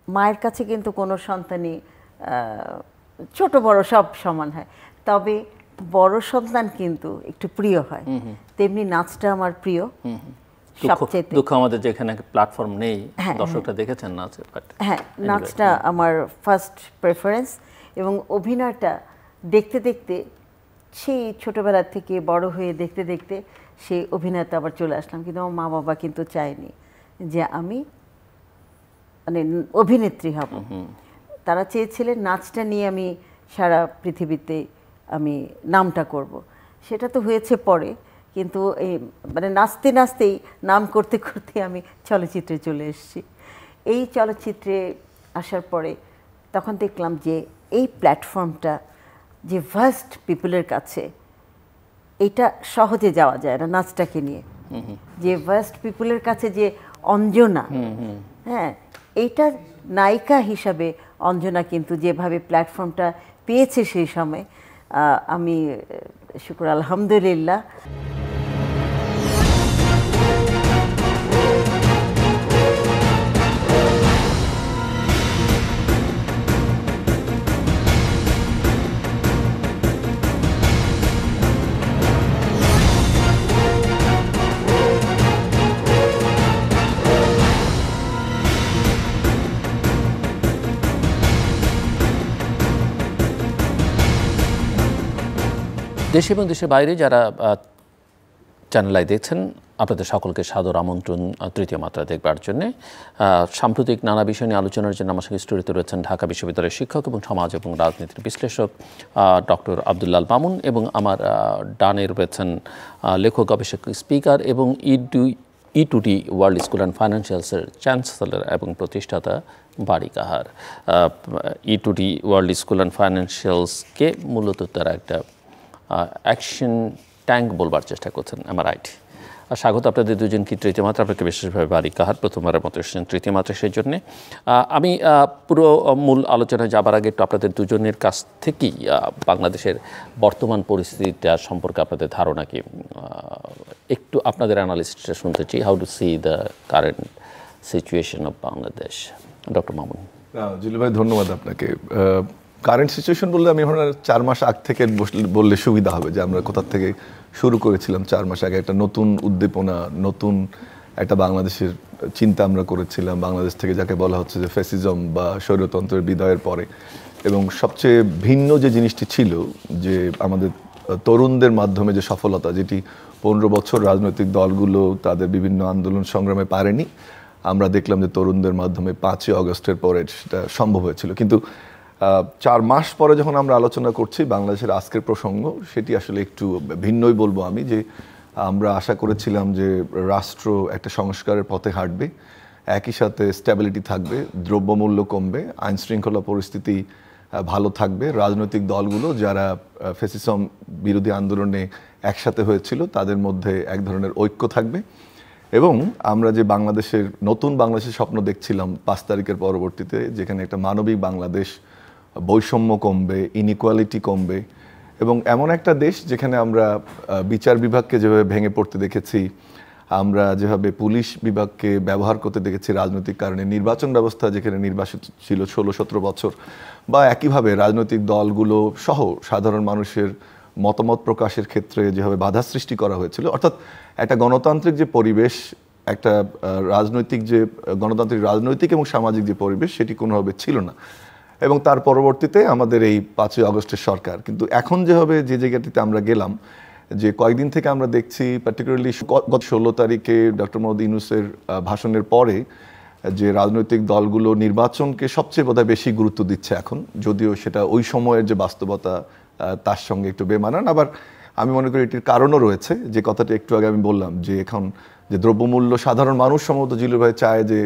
মায়ের কাছে কিন্তু কোনো সন্তানই ছোট বড় সব সমান হয়, তবে বড় সন্তান কিন্তু একটু প্রিয় হয়, তেমনি নাচটা আমার প্রিয় সবচেয়ে। দুঃখ আমাদের যেখানে প্ল্যাটফর্ম নেই, দর্শকরা দেখেছেন নাচ, হ্যাঁ, নাচটা আমার ফার্স্ট প্রেফারেন্স, এবং অভিনয়টা দেখতে দেখতে সেই ছোটবেলা থেকে বড় হয়ে দেখতে দেখতে সেই অভিনয়তে আবার চলে আসলাম। কিন্তু আমার মা বাবা কিন্তু চায়নি যে আমি মানে অভিনেত্রী হব, তারা চেয়েছিলেন নাচটা নিয়ে আমি সারা পৃথিবীতে আমি নামটা করব। সেটা তো হয়েছে পরে, কিন্তু এই মানে নাচতে নাচতেই নাম করতে করতে আমি চলচ্চিত্রে চলে এসেছি। এই চলচ্চিত্রে আসার পরে তখন দেখলাম যে এই প্ল্যাটফর্মটা যে ভাস্ট পিপলের কাছে, এটা সহজে যাওয়া যায় না নাচটাকে নিয়ে। যে ভাস্ট পিপলের কাছে যে অঞ্জনা, হ্যাঁ, এইটা নায়িকা হিসাবে অঞ্জনা কিন্তু যেভাবে প্ল্যাটফর্মটা পেয়েছে সেই সময়, আমি শুকর আলহামদুলিল্লাহ। দেশে এবং দেশের বাইরে যারা চ্যানেল আই দেখছেন, আপনাদের সকলকে সাদর আমন্ত্রণ তৃতীয় মাত্রা দেখবার জন্যে। সাম্প্রতিক নানা বিষয় নিয়ে আলোচনার জন্য আমার সঙ্গে স্টুডিওতে রয়েছেন ঢাকা বিশ্ববিদ্যালয়ের শিক্ষক এবং সমাজ এবং রাজনীতির বিশ্লেষক ডক্টর আব্দুল্লাল মামুন, এবং আমার ডানে রয়েছেন লেখক, গবেষক, স্পিকার এবং E2D ওয়ার্ল্ড স্কুল অ্যান্ড ফাইন্যান্সিয়ালসের চ্যান্সেলর এবং প্রতিষ্ঠাতা বারী কাহার। E2D ওয়ার্ল্ড স্কুল অ্যান্ড ফাইন্যান্সিয়ালসকে মূলত তারা একটা অ্যাকশন ট্যাঙ্ক বলবার চেষ্টা করছেন, আমার রাইট? স্বাগত আপনাদের দুজনকে তৃতীয় মাত্রা। আপনাকে বিশেষভাবে বারী কাহার, প্রথমবারের মতো এসেছেন তৃতীয় মাত্রা, সেই জন্যে আমি পুরো মূল আলোচনায় যাবার আগে একটু আপনাদের দুজনের কাছ থেকেই বাংলাদেশের বর্তমান পরিস্থিতিটা সম্পর্কে আপনাদের ধারণা কি, একটু আপনাদের অ্যানালিসিসটা শুনতে চাই। How to see the current situation of Bangladesh? Doctor Mamun. Jilu ভাই, ধন্যবাদ আপনাকে। কারেন্ট সিচুয়েশন বললে আমি এখন 4 মাস আগ থেকে বললে সুবিধা হবে, যে আমরা কোথা থেকে শুরু করেছিলাম 4 মাস আগে। একটা নতুন উদ্দীপনা, নতুন একটা বাংলাদেশের চিন্তা আমরা করেছিলাম, বাংলাদেশ থেকে যাকে বলা হচ্ছে যে ফ্যাসিজম বা স্বৈরতন্ত্রের বিদায়ের পরে। এবং সবচেয়ে ভিন্ন যে জিনিসটি ছিল, যে আমাদের তরুণদের মাধ্যমে যে সফলতা, যেটি 15 বছর রাজনৈতিক দলগুলো তাদের বিভিন্ন আন্দোলন সংগ্রামে পারেনি, আমরা দেখলাম যে তরুণদের মাধ্যমে 5ই আগস্টের পরে সেটা সম্ভব হয়েছিল। কিন্তু 4 মাস পরে যখন আমরা আলোচনা করছি বাংলাদেশের আজকের প্রসঙ্গ, সেটি আসলে একটু ভিন্নই বলবো আমি। যে আমরা আশা করেছিলাম যে রাষ্ট্র একটা সংস্কারের পথে হাঁটবে, একই সাথে স্ট্যাবিলিটি থাকবে, দ্রব্যমূল্য কমবে, আইন শৃঙ্খলা পরিস্থিতি ভালো থাকবে, রাজনৈতিক দলগুলো যারা ফ্যাসিজম বিরোধী আন্দোলনে একসাথে হয়েছিল তাদের মধ্যে এক ধরনের ঐক্য থাকবে, এবং আমরা যে বাংলাদেশের নতুন বাংলাদেশের স্বপ্ন দেখছিলাম 5 তারিখের পরবর্তীতে, যেখানে একটা মানবিক বাংলাদেশ, বৈষম্য কমবে, ইনইকুয়ালিটি কমবে, এবং এমন একটা দেশ যেখানে আমরা বিচার বিভাগকে যেভাবে ভেঙে পড়তে দেখেছি, আমরা যেভাবে পুলিশ বিভাগকে ব্যবহার করতে দেখেছি রাজনৈতিক কারণে, নির্বাচন ব্যবস্থা যেখানে নির্বাচিত ছিল 16-17 বছর, বা একইভাবে রাজনৈতিক দলগুলো সহ সাধারণ মানুষের মতামত প্রকাশের ক্ষেত্রে যেভাবে বাধা সৃষ্টি করা হয়েছিল, অর্থাৎ একটা গণতান্ত্রিক যে পরিবেশ, একটা রাজনৈতিক এবং সামাজিক যে পরিবেশ, সেটি কোনোভাবে ছিল না। এবং তার পরবর্তীতে আমাদের এই 5ই আগস্টের সরকার। কিন্তু এখন যেভাবে যে জায়গাটিতে আমরা গেলাম, যে কয়েকদিন থেকে আমরা দেখছি, পার্টিকুলারলি গত 16 তারিখে ডক্টর মোহাম্মদ ইউনূসের ভাষণের পরে, যে রাজনৈতিক দলগুলো নির্বাচনকে সবচেয়ে বোধহয় বেশি গুরুত্ব দিচ্ছে এখন, যদিও সেটা ওই সময়ের যে বাস্তবতা তার সঙ্গে একটু বেমানান। আবার আমি মনে করি এটির কারণও রয়েছে, যে কথাটা একটু আগে আমি বললাম, যে এখন যে দ্রব্যমূল্য, সাধারণ মানুষ সম্ভবত জিলু ভাই চায় যে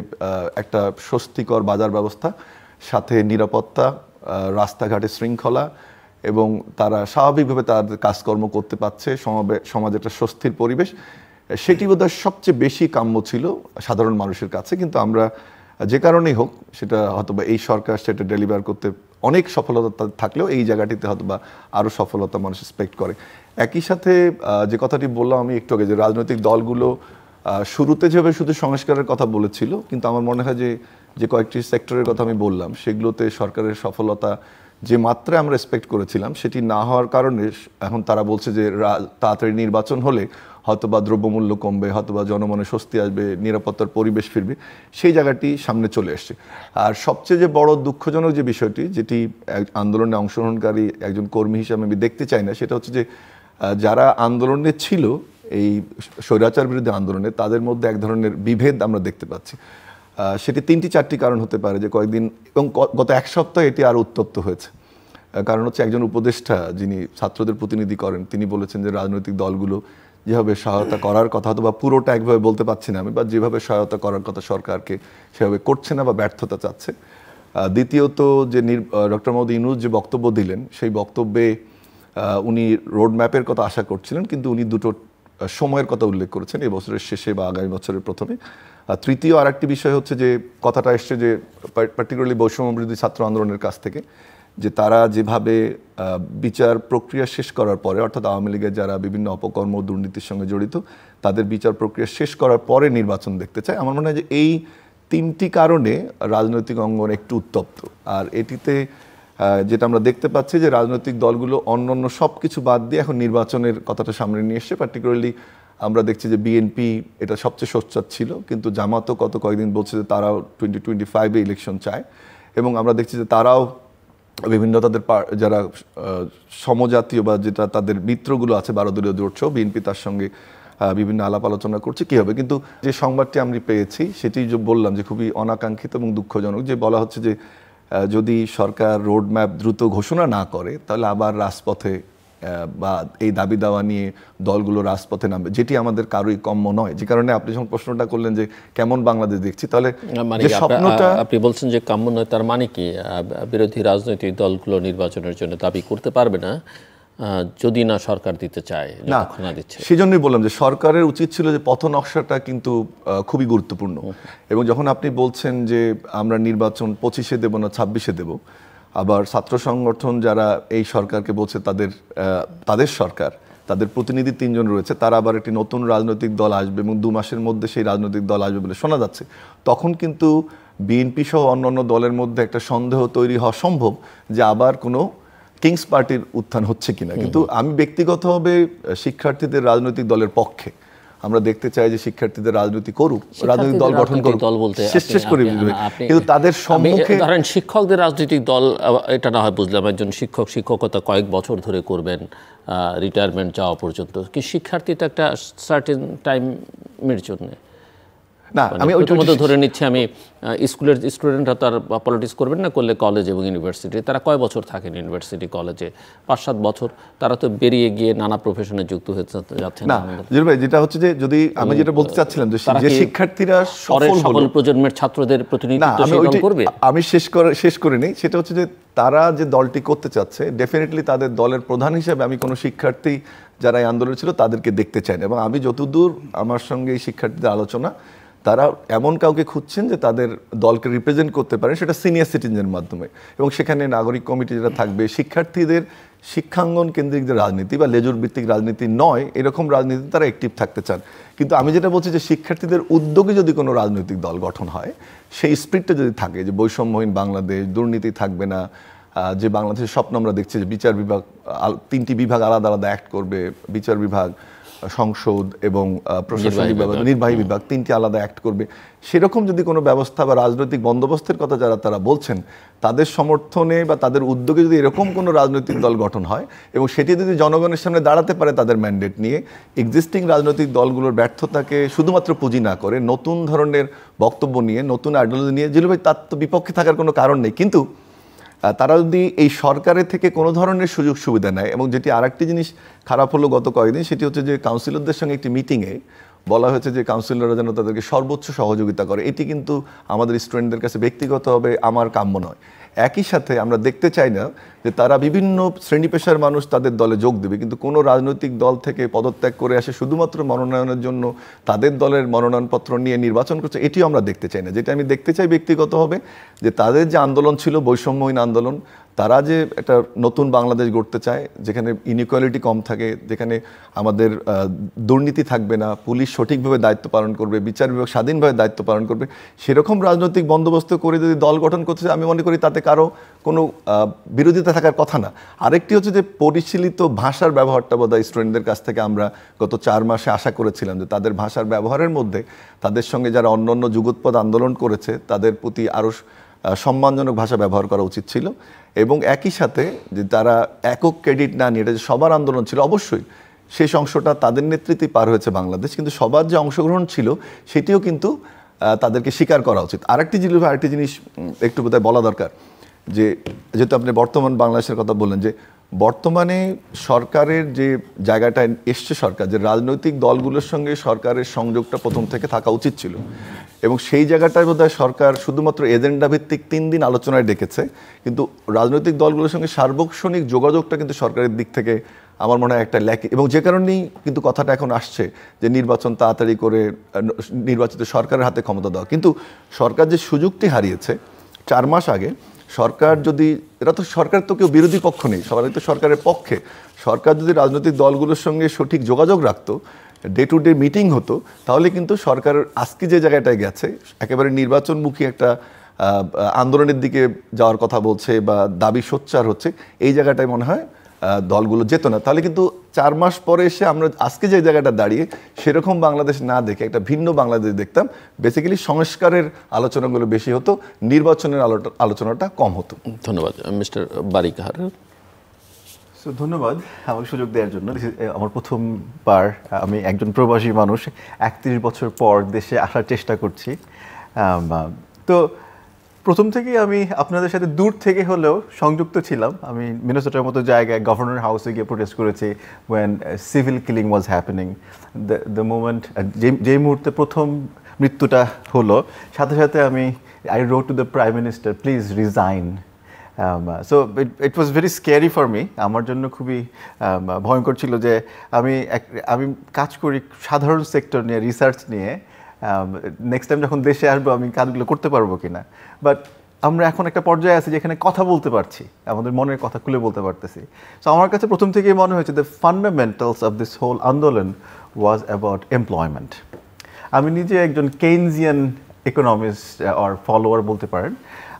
একটা স্বস্তিকর বাজার ব্যবস্থা, সাথে নিরাপত্তা, রাস্তাঘাটে শৃঙ্খলা, এবং তারা স্বাভাবিকভাবে তাদের কাজকর্ম করতে পারছে, সমাজে একটা স্বস্তির পরিবেশ, সেটি বোধহয় সবচেয়ে বেশি কাম্য ছিল সাধারণ মানুষের কাছে। কিন্তু আমরা যে কারণেই হোক, সেটা হয়তোবা এই সরকার সেটা ডেলিভার করতে অনেক সফলতা থাকলেও এই জায়গাটিতে হয়তোবা আরও সফলতা মানুষ এক্সপেক্ট করে। একই সাথে যে কথাটি বললাম আমি একটু আগে, যে রাজনৈতিক দলগুলো শুরুতে যেভাবে শুধু সংস্কারের কথা বলেছিল, কিন্তু আমার মনে হয় যে কয়েকটি সেক্টরের কথা আমি বললাম সেগুলোতে সরকারের সফলতা যে মাত্রায় আমরা এক্সপেক্ট করেছিলাম সেটি না হওয়ার কারণে এখন তারা বলছে যে তাড়াতাড়ি নির্বাচন হলে হয়তোবা দ্রব্যমূল্য কমবে, হয়তোবা জনমনে স্বস্তি আসবে, নিরাপত্তার পরিবেশ ফিরবে, সেই জায়গাটি সামনে চলে এসছে। আর সবচেয়ে যে বড় দুঃখজনক যে বিষয়টি, যেটি আন্দোলনে অংশগ্রহণকারী একজন কর্মী হিসাবে আমি দেখতে চাই না, সেটা হচ্ছে যে যারা আন্দোলনে ছিল এই স্বৈরাচার বিরুদ্ধে আন্দোলনে, তাদের মধ্যে এক ধরনের বিভেদ আমরা দেখতে পাচ্ছি। সেটি 3-4টি কারণ হতে পারে যে কয়েকদিন এবং গত এক সপ্তাহ এটি আরও উত্তপ্ত হয়েছে। কারণ হচ্ছে একজন উপদেষ্টা যিনি ছাত্রদের প্রতিনিধি করেন, তিনি বলেছেন যে রাজনৈতিক দলগুলো যেভাবে সহায়তা করার কথা, হয়তো বা পুরোটা একভাবে বলতে পারছি না আমি, বা যেভাবে সহায়তা করার কথা সরকারকে সেভাবে করছে না বা ব্যর্থতা চাচ্ছে। দ্বিতীয়ত যে ডক্টর মোহাম্মদ ইউনূস যে বক্তব্য দিলেন, সেই বক্তব্যে উনি রোড ম্যাপের কথা আশা করছিলেন, কিন্তু উনি দুটো সময়ের কথা উল্লেখ করেছেন, এই বছরের শেষে বা আগামী বছরের প্রথমে। তৃতীয় আরেকটি বিষয় হচ্ছে যে কথাটা এসছে যে পার্টিকুলারলি বৈষম্য বিরোধী ছাত্র আন্দোলনের কাছ থেকে, যে তারা যেভাবে বিচার প্রক্রিয়া শেষ করার পরে, অর্থাৎ আওয়ামী লীগের যারা বিভিন্ন অপকর্ম দুর্নীতির সঙ্গে জড়িত, তাদের বিচার প্রক্রিয়া শেষ করার পরে নির্বাচন দেখতে চায়। আমার মনে হয় যে এই 3টি কারণে রাজনৈতিক অঙ্গন একটু উত্তপ্ত। আর এটিতে যেটা আমরা দেখতে পাচ্ছি যে রাজনৈতিক দলগুলো অন্য সব কিছু বাদ দিয়ে এখন নির্বাচনের কথাটা সামনে নিয়ে এসছে। পার্টিকুলারলি আমরা দেখছি যে বিএনপি এটা সবচেয়ে সোচ্চার ছিল, কিন্তু জামাতও গত কয়েকদিন বলছে যে তারাও 2025-এ ইলেকশন চায়। এবং আমরা দেখছি যে তারাও বিভিন্ন তাদের যারা সমজাতীয় বা যেটা তাদের মিত্রগুলো আছে 12 দলীয় জোট সহ, বিএনপি তার সঙ্গে বিভিন্ন আলাপ আলোচনা করছে কী হবে। কিন্তু যে সংবাদটি আমরা পেয়েছি সেটি যে বললাম যে খুবই অনাকাঙ্ক্ষিত এবং দুঃখজনক, যে বলা হচ্ছে যে যদি সরকার রোড ম্যাপ দ্রুত ঘোষণা না করে তাহলে আবার রাজপথে বা এই দাবি দাওয়া নিয়ে দলগুলো রাজপথে নামবে, যেটি আমাদের কারোই কাম্য নয়। যে কারণে আপনি যখন প্রশ্নটা করলেন যে কেমন বাংলাদেশ দেখছি, তাহলে যে স্বপ্নটা আপনি বলছেন যে কাম্য নয়, তার মানে কি বিরোধী রাজনৈতিক দলগুলো নির্বাচনের জন্য দাবি করতে পারবে না যদি না সরকার দিতে চায়, না দিচ্ছে। সেই জন্যই বললাম যে সরকারের উচিত ছিল যে পথ নকশাটা কিন্তু খুবই গুরুত্বপূর্ণ। এবং যখন আপনি বলছেন যে আমরা নির্বাচন 25-এ দেব না 26-এ দেব, আবার ছাত্র সংগঠন যারা এই সরকারকে বলছে তাদের সরকার, তাদের প্রতিনিধি 3 জন রয়েছে, তারা আবার একটি নতুন রাজনৈতিক দল আসবে এবং 2 মাসের মধ্যে সেই রাজনৈতিক দল আসবে বলে শোনা যাচ্ছে, তখন কিন্তু বিএনপি সহ অন্যান্য দলের মধ্যে একটা সন্দেহ তৈরি হওয়া সম্ভব যে আবার কোনো কিংস পার্টির উত্থান হচ্ছে কিনা। কিন্তু আমি ব্যক্তিগতভাবে শিক্ষার্থীদের রাজনৈতিক দলের পক্ষে। আমরা দেখতে চাই যে শিক্ষার্থীদের রাজনীতি করুক, রাজনৈতিক দল গঠন করুক, দল বলতে শেষ করে দিবে। কিন্তু তাদের সম্মুখে ধরেন শিক্ষকদের রাজনৈতিক দল, এটা না হয় বুঝলাম, একজন শিক্ষকতা কয়েক বছর ধরে করবেন রিটায়ারমেন্ট যাওয়া পর্যন্ত, কি শিক্ষার্থী তো একটা সার্টেন টাইমের জন্য না, আমি প্রথমত ধরে নিচ্ছি আমি স্কুলের স্টুডেন্টরা তো আর পলিটিক্স করবেন না, করলে কলেজ এবং ইউনিভার্সিটি, তারা কয় বছর থাকেন ইউনিভার্সিটি কলেজে? 5-7 বছর। তারা তো বেরিয়ে গিয়ে নানা প্রফেশনে যুক্ত হয়ে যাচ্ছে না। যেটা হচ্ছে যে যদি আমি যেটা বলতে চাচ্ছিলাম যে শিক্ষার্থীরা সকল প্রজন্মের ছাত্রদের প্রতিনিধিত্ব করবে, আমি শেষ করে নেই, সেটা হচ্ছে যে তারা যে দলটি করতে চাচ্ছে, ডেফিনেটলি তাদের দলের প্রধান হিসেবে আমি কোনো শিক্ষার্থী যারা এই আন্দোলনে ছিল তাদেরকে দেখতে চাই না। এবং আমি যতদূর আমার সঙ্গে এই শিক্ষার্থীদের আলোচনা, তারা এমন কাউকে খুঁজছেন যে তাদের দলকে রিপ্রেজেন্ট করতে পারে, সেটা সিনিয়র সিটিজেনের মাধ্যমে। এবং সেখানে নাগরিক কমিটি যেটা থাকবে, শিক্ষার্থীদের শিক্ষাঙ্গন কেন্দ্রিক যে রাজনীতি বা লেজুর ভিত্তিক রাজনীতি নয়, এরকম রাজনীতি তারা অ্যাক্টিভ থাকতে চান। কিন্তু আমি যেটা বলছি যে শিক্ষার্থীদের উদ্যোগে যদি কোনো রাজনৈতিক দল গঠন হয়, সেই স্পিরিটটা যদি থাকে যে বৈষম্যহীন বাংলাদেশ, দুর্নীতি থাকবে না, যে বাংলাদেশের স্বপ্ন আমরা দেখছি যে বিচার বিভাগ 3টি বিভাগ আলাদা আলাদা অ্যাক্ট করবে, বিচার বিভাগ, সংসদ এবং প্রশাসনিক বিভাগ, নির্বাহী বিভাগ 3টি আলাদা অ্যাক্ট করবে, সেরকম যদি কোনো ব্যবস্থা বা রাজনৈতিক বন্দোবস্তের কথা তারা বলছেন, তাদের সমর্থনে বা তাদের উদ্যোগে যদি এরকম কোনো রাজনৈতিক দল গঠন হয় এবং সেটি যদি জনগণের সামনে দাঁড়াতে পারে তাদের ম্যান্ডেট নিয়ে, এক্সিস্টিং রাজনৈতিক দলগুলোর ব্যর্থতাকে শুধুমাত্র পুঁজি না করে নতুন ধরনের বক্তব্য নিয়ে, নতুন আইডিওলজি নিয়ে, জিলু ভাই তার তো বিপক্ষে থাকার কোনো কারণ নেই, কিন্তু তারা যদি এই সরকারের থেকে কোনো ধরনের সুযোগ সুবিধা নেয়। এবং যেটি আরেকটি জিনিস খারাপ হলো গত কয়েকদিন, সেটি হচ্ছে যে কাউন্সিলরদের সঙ্গে একটি মিটিংয়ে বলা হয়েছে যে কাউন্সিলররা যেন তাদেরকে সর্বোচ্চ সহযোগিতা করে। এটি কিন্তু আমাদের স্টুডেন্টদের কাছে ব্যক্তিগতভাবে আমার কাম্য নয়। একই সাথে আমরা দেখতে চাই না যে তারা বিভিন্ন শ্রেণী পেশার মানুষ তাদের দলে যোগ দেবে, কিন্তু কোনো রাজনৈতিক দল থেকে পদত্যাগ করে আসে শুধুমাত্র মনোনয়নের জন্য তাদের দলের মনোনয়নপত্র নিয়ে নির্বাচন করছে, এটিও আমরা দেখতে চাই না। যেটা আমি দেখতে চাই ব্যক্তিগতভাবে, যে তাদের যে আন্দোলন ছিল বৈষম্যহীন আন্দোলন, তারা যে একটা নতুন বাংলাদেশ গড়তে চায়, যেখানে ইনইকুয়ালিটি কম থাকে, যেখানে আমাদের দুর্নীতি থাকবে না, পুলিশ সঠিকভাবে দায়িত্ব পালন করবে, বিচার বিভাগ স্বাধীনভাবে দায়িত্ব পালন করবে, সেরকম রাজনৈতিক বন্দোবস্ত করে যদি দল গঠন করতে চায়, আমি মনে করি তাতে কারো কোনো বিরোধিতা থাকার কথা না। আরেকটি হচ্ছে যে পরিশীলিত ভাষার ব্যবহারটা বোধহয় স্টুডেন্টদের কাছ থেকে আমরা গত 4 মাসে আশা করেছিলাম যে তাদের ভাষার ব্যবহারের মধ্যে তাদের সঙ্গে যারা অন্য যুগোৎপদ আন্দোলন করেছে তাদের প্রতি আরও সম্মানজনক ভাষা ব্যবহার করা উচিত ছিল। এবং একই সাথে যে তারা একক ক্রেডিট না নিয়ে, এটা যে সবার আন্দোলন ছিল, অবশ্যই শেষ অংশটা তাদের নেতৃত্বেই পার হয়েছে বাংলাদেশ, কিন্তু সবার যে অংশগ্রহণ ছিল সেটিও কিন্তু তাদেরকে স্বীকার করা উচিত। আরেকটি জিনিস একটু বোধহয় বলা দরকার, যে যেহেতু আপনি বর্তমান বাংলাদেশের কথা বললেন, যে বর্তমানে সরকারের যে জায়গাটায় এসছে সরকার, যে রাজনৈতিক দলগুলোর সঙ্গে সরকারের সংযোগটা প্রথম থেকে থাকা উচিত ছিল, এবং সেই জায়গাটায় বোধহয় সরকার শুধুমাত্র এজেন্ডা ভিত্তিক 3 দিন আলোচনায় ডেকেছে, কিন্তু রাজনৈতিক দলগুলোর সঙ্গে সার্বক্ষণিক যোগাযোগটা কিন্তু সরকারের দিক থেকে আমার মনে হয় একটা ল্যাকিং, এবং যে কারণেই কিন্তু কথাটা এখন আসছে যে নির্বাচন তাড়াতাড়ি করে নির্বাচিত সরকারের হাতে ক্ষমতা দেওয়া। কিন্তু সরকার যে সুযোগটি হারিয়েছে 4 মাস আগে, সরকার যদি, এরা তো সরকার তো কেউ বিরোধী পক্ষ নেই, সবাই তো সরকারের পক্ষে, সরকার যদি রাজনৈতিক দলগুলোর সঙ্গে সঠিক যোগাযোগ রাখতো, ডে টু ডে মিটিং হতো, তাহলে কিন্তু সরকার আজকে যে জায়গাটায় গেছে, একেবারে নির্বাচনমুখী একটা আন্দোলনের দিকে যাওয়ার কথা বলছে বা দাবি সোচ্চার হচ্ছে, এই জায়গাটায় মনে হয় দলগুলো যেত না। তাহলে কিন্তু 4 মাস পরে এসে আমরা আজকে যে জায়গাটা দাঁড়িয়ে সেরকম বাংলাদেশ না দেখে একটা ভিন্ন বাংলাদেশ দেখতাম। বেসিক্যালি সংস্কারের আলোচনাগুলো বেশি হতো, নির্বাচনের আলোচনাটা কম হতো। ধন্যবাদ। মিস্টার বারিকার। ধন্যবাদ আমাকে সুযোগ দেওয়ার জন্য। আমার প্রথমবার, আমি একজন প্রবাসী মানুষ, 31 বছর পর দেশে আসার চেষ্টা করছি। তো প্রথম থেকেই আমি আপনাদের সাথে দূর থেকে হলেও সংযুক্ত ছিলাম। আমি মিনেসোটার মতো জায়গায় গভর্নর হাউসে গিয়ে প্রোটেস্ট করেছি when civil killing was happening. The moment যেই মুহূর্তে প্রথম মৃত্যুটা হলো, সাথে সাথে আমি I wrote to the Prime Minister, please resign. So it was very scary for me. আমার জন্য খুবই ভয়ঙ্কর ছিল যে আমি কাজ করি সাধারণ সেক্টর নিয়ে, রিসার্চ নিয়ে, নেক্সট টাইম যখন দেশে আসবো আমি কাজগুলো করতে পারবো কিনা। বাট আমরা এখন একটা পর্যায়ে আছি যেখানে কথা বলতে পারছি, আমাদের মনের কথা খুলে বলতে পারতেছি। সো আমার কাছে প্রথম থেকেই মনে হয়েছে the fundamentals of this whole আন্দোলন ওয়াজ অ্যাবাউট এমপ্লয়মেন্ট। আমি নিজে একজন কেইনজিয়ান ইকোনমিস্ট অর ফলোয়ার বলতে পারেন।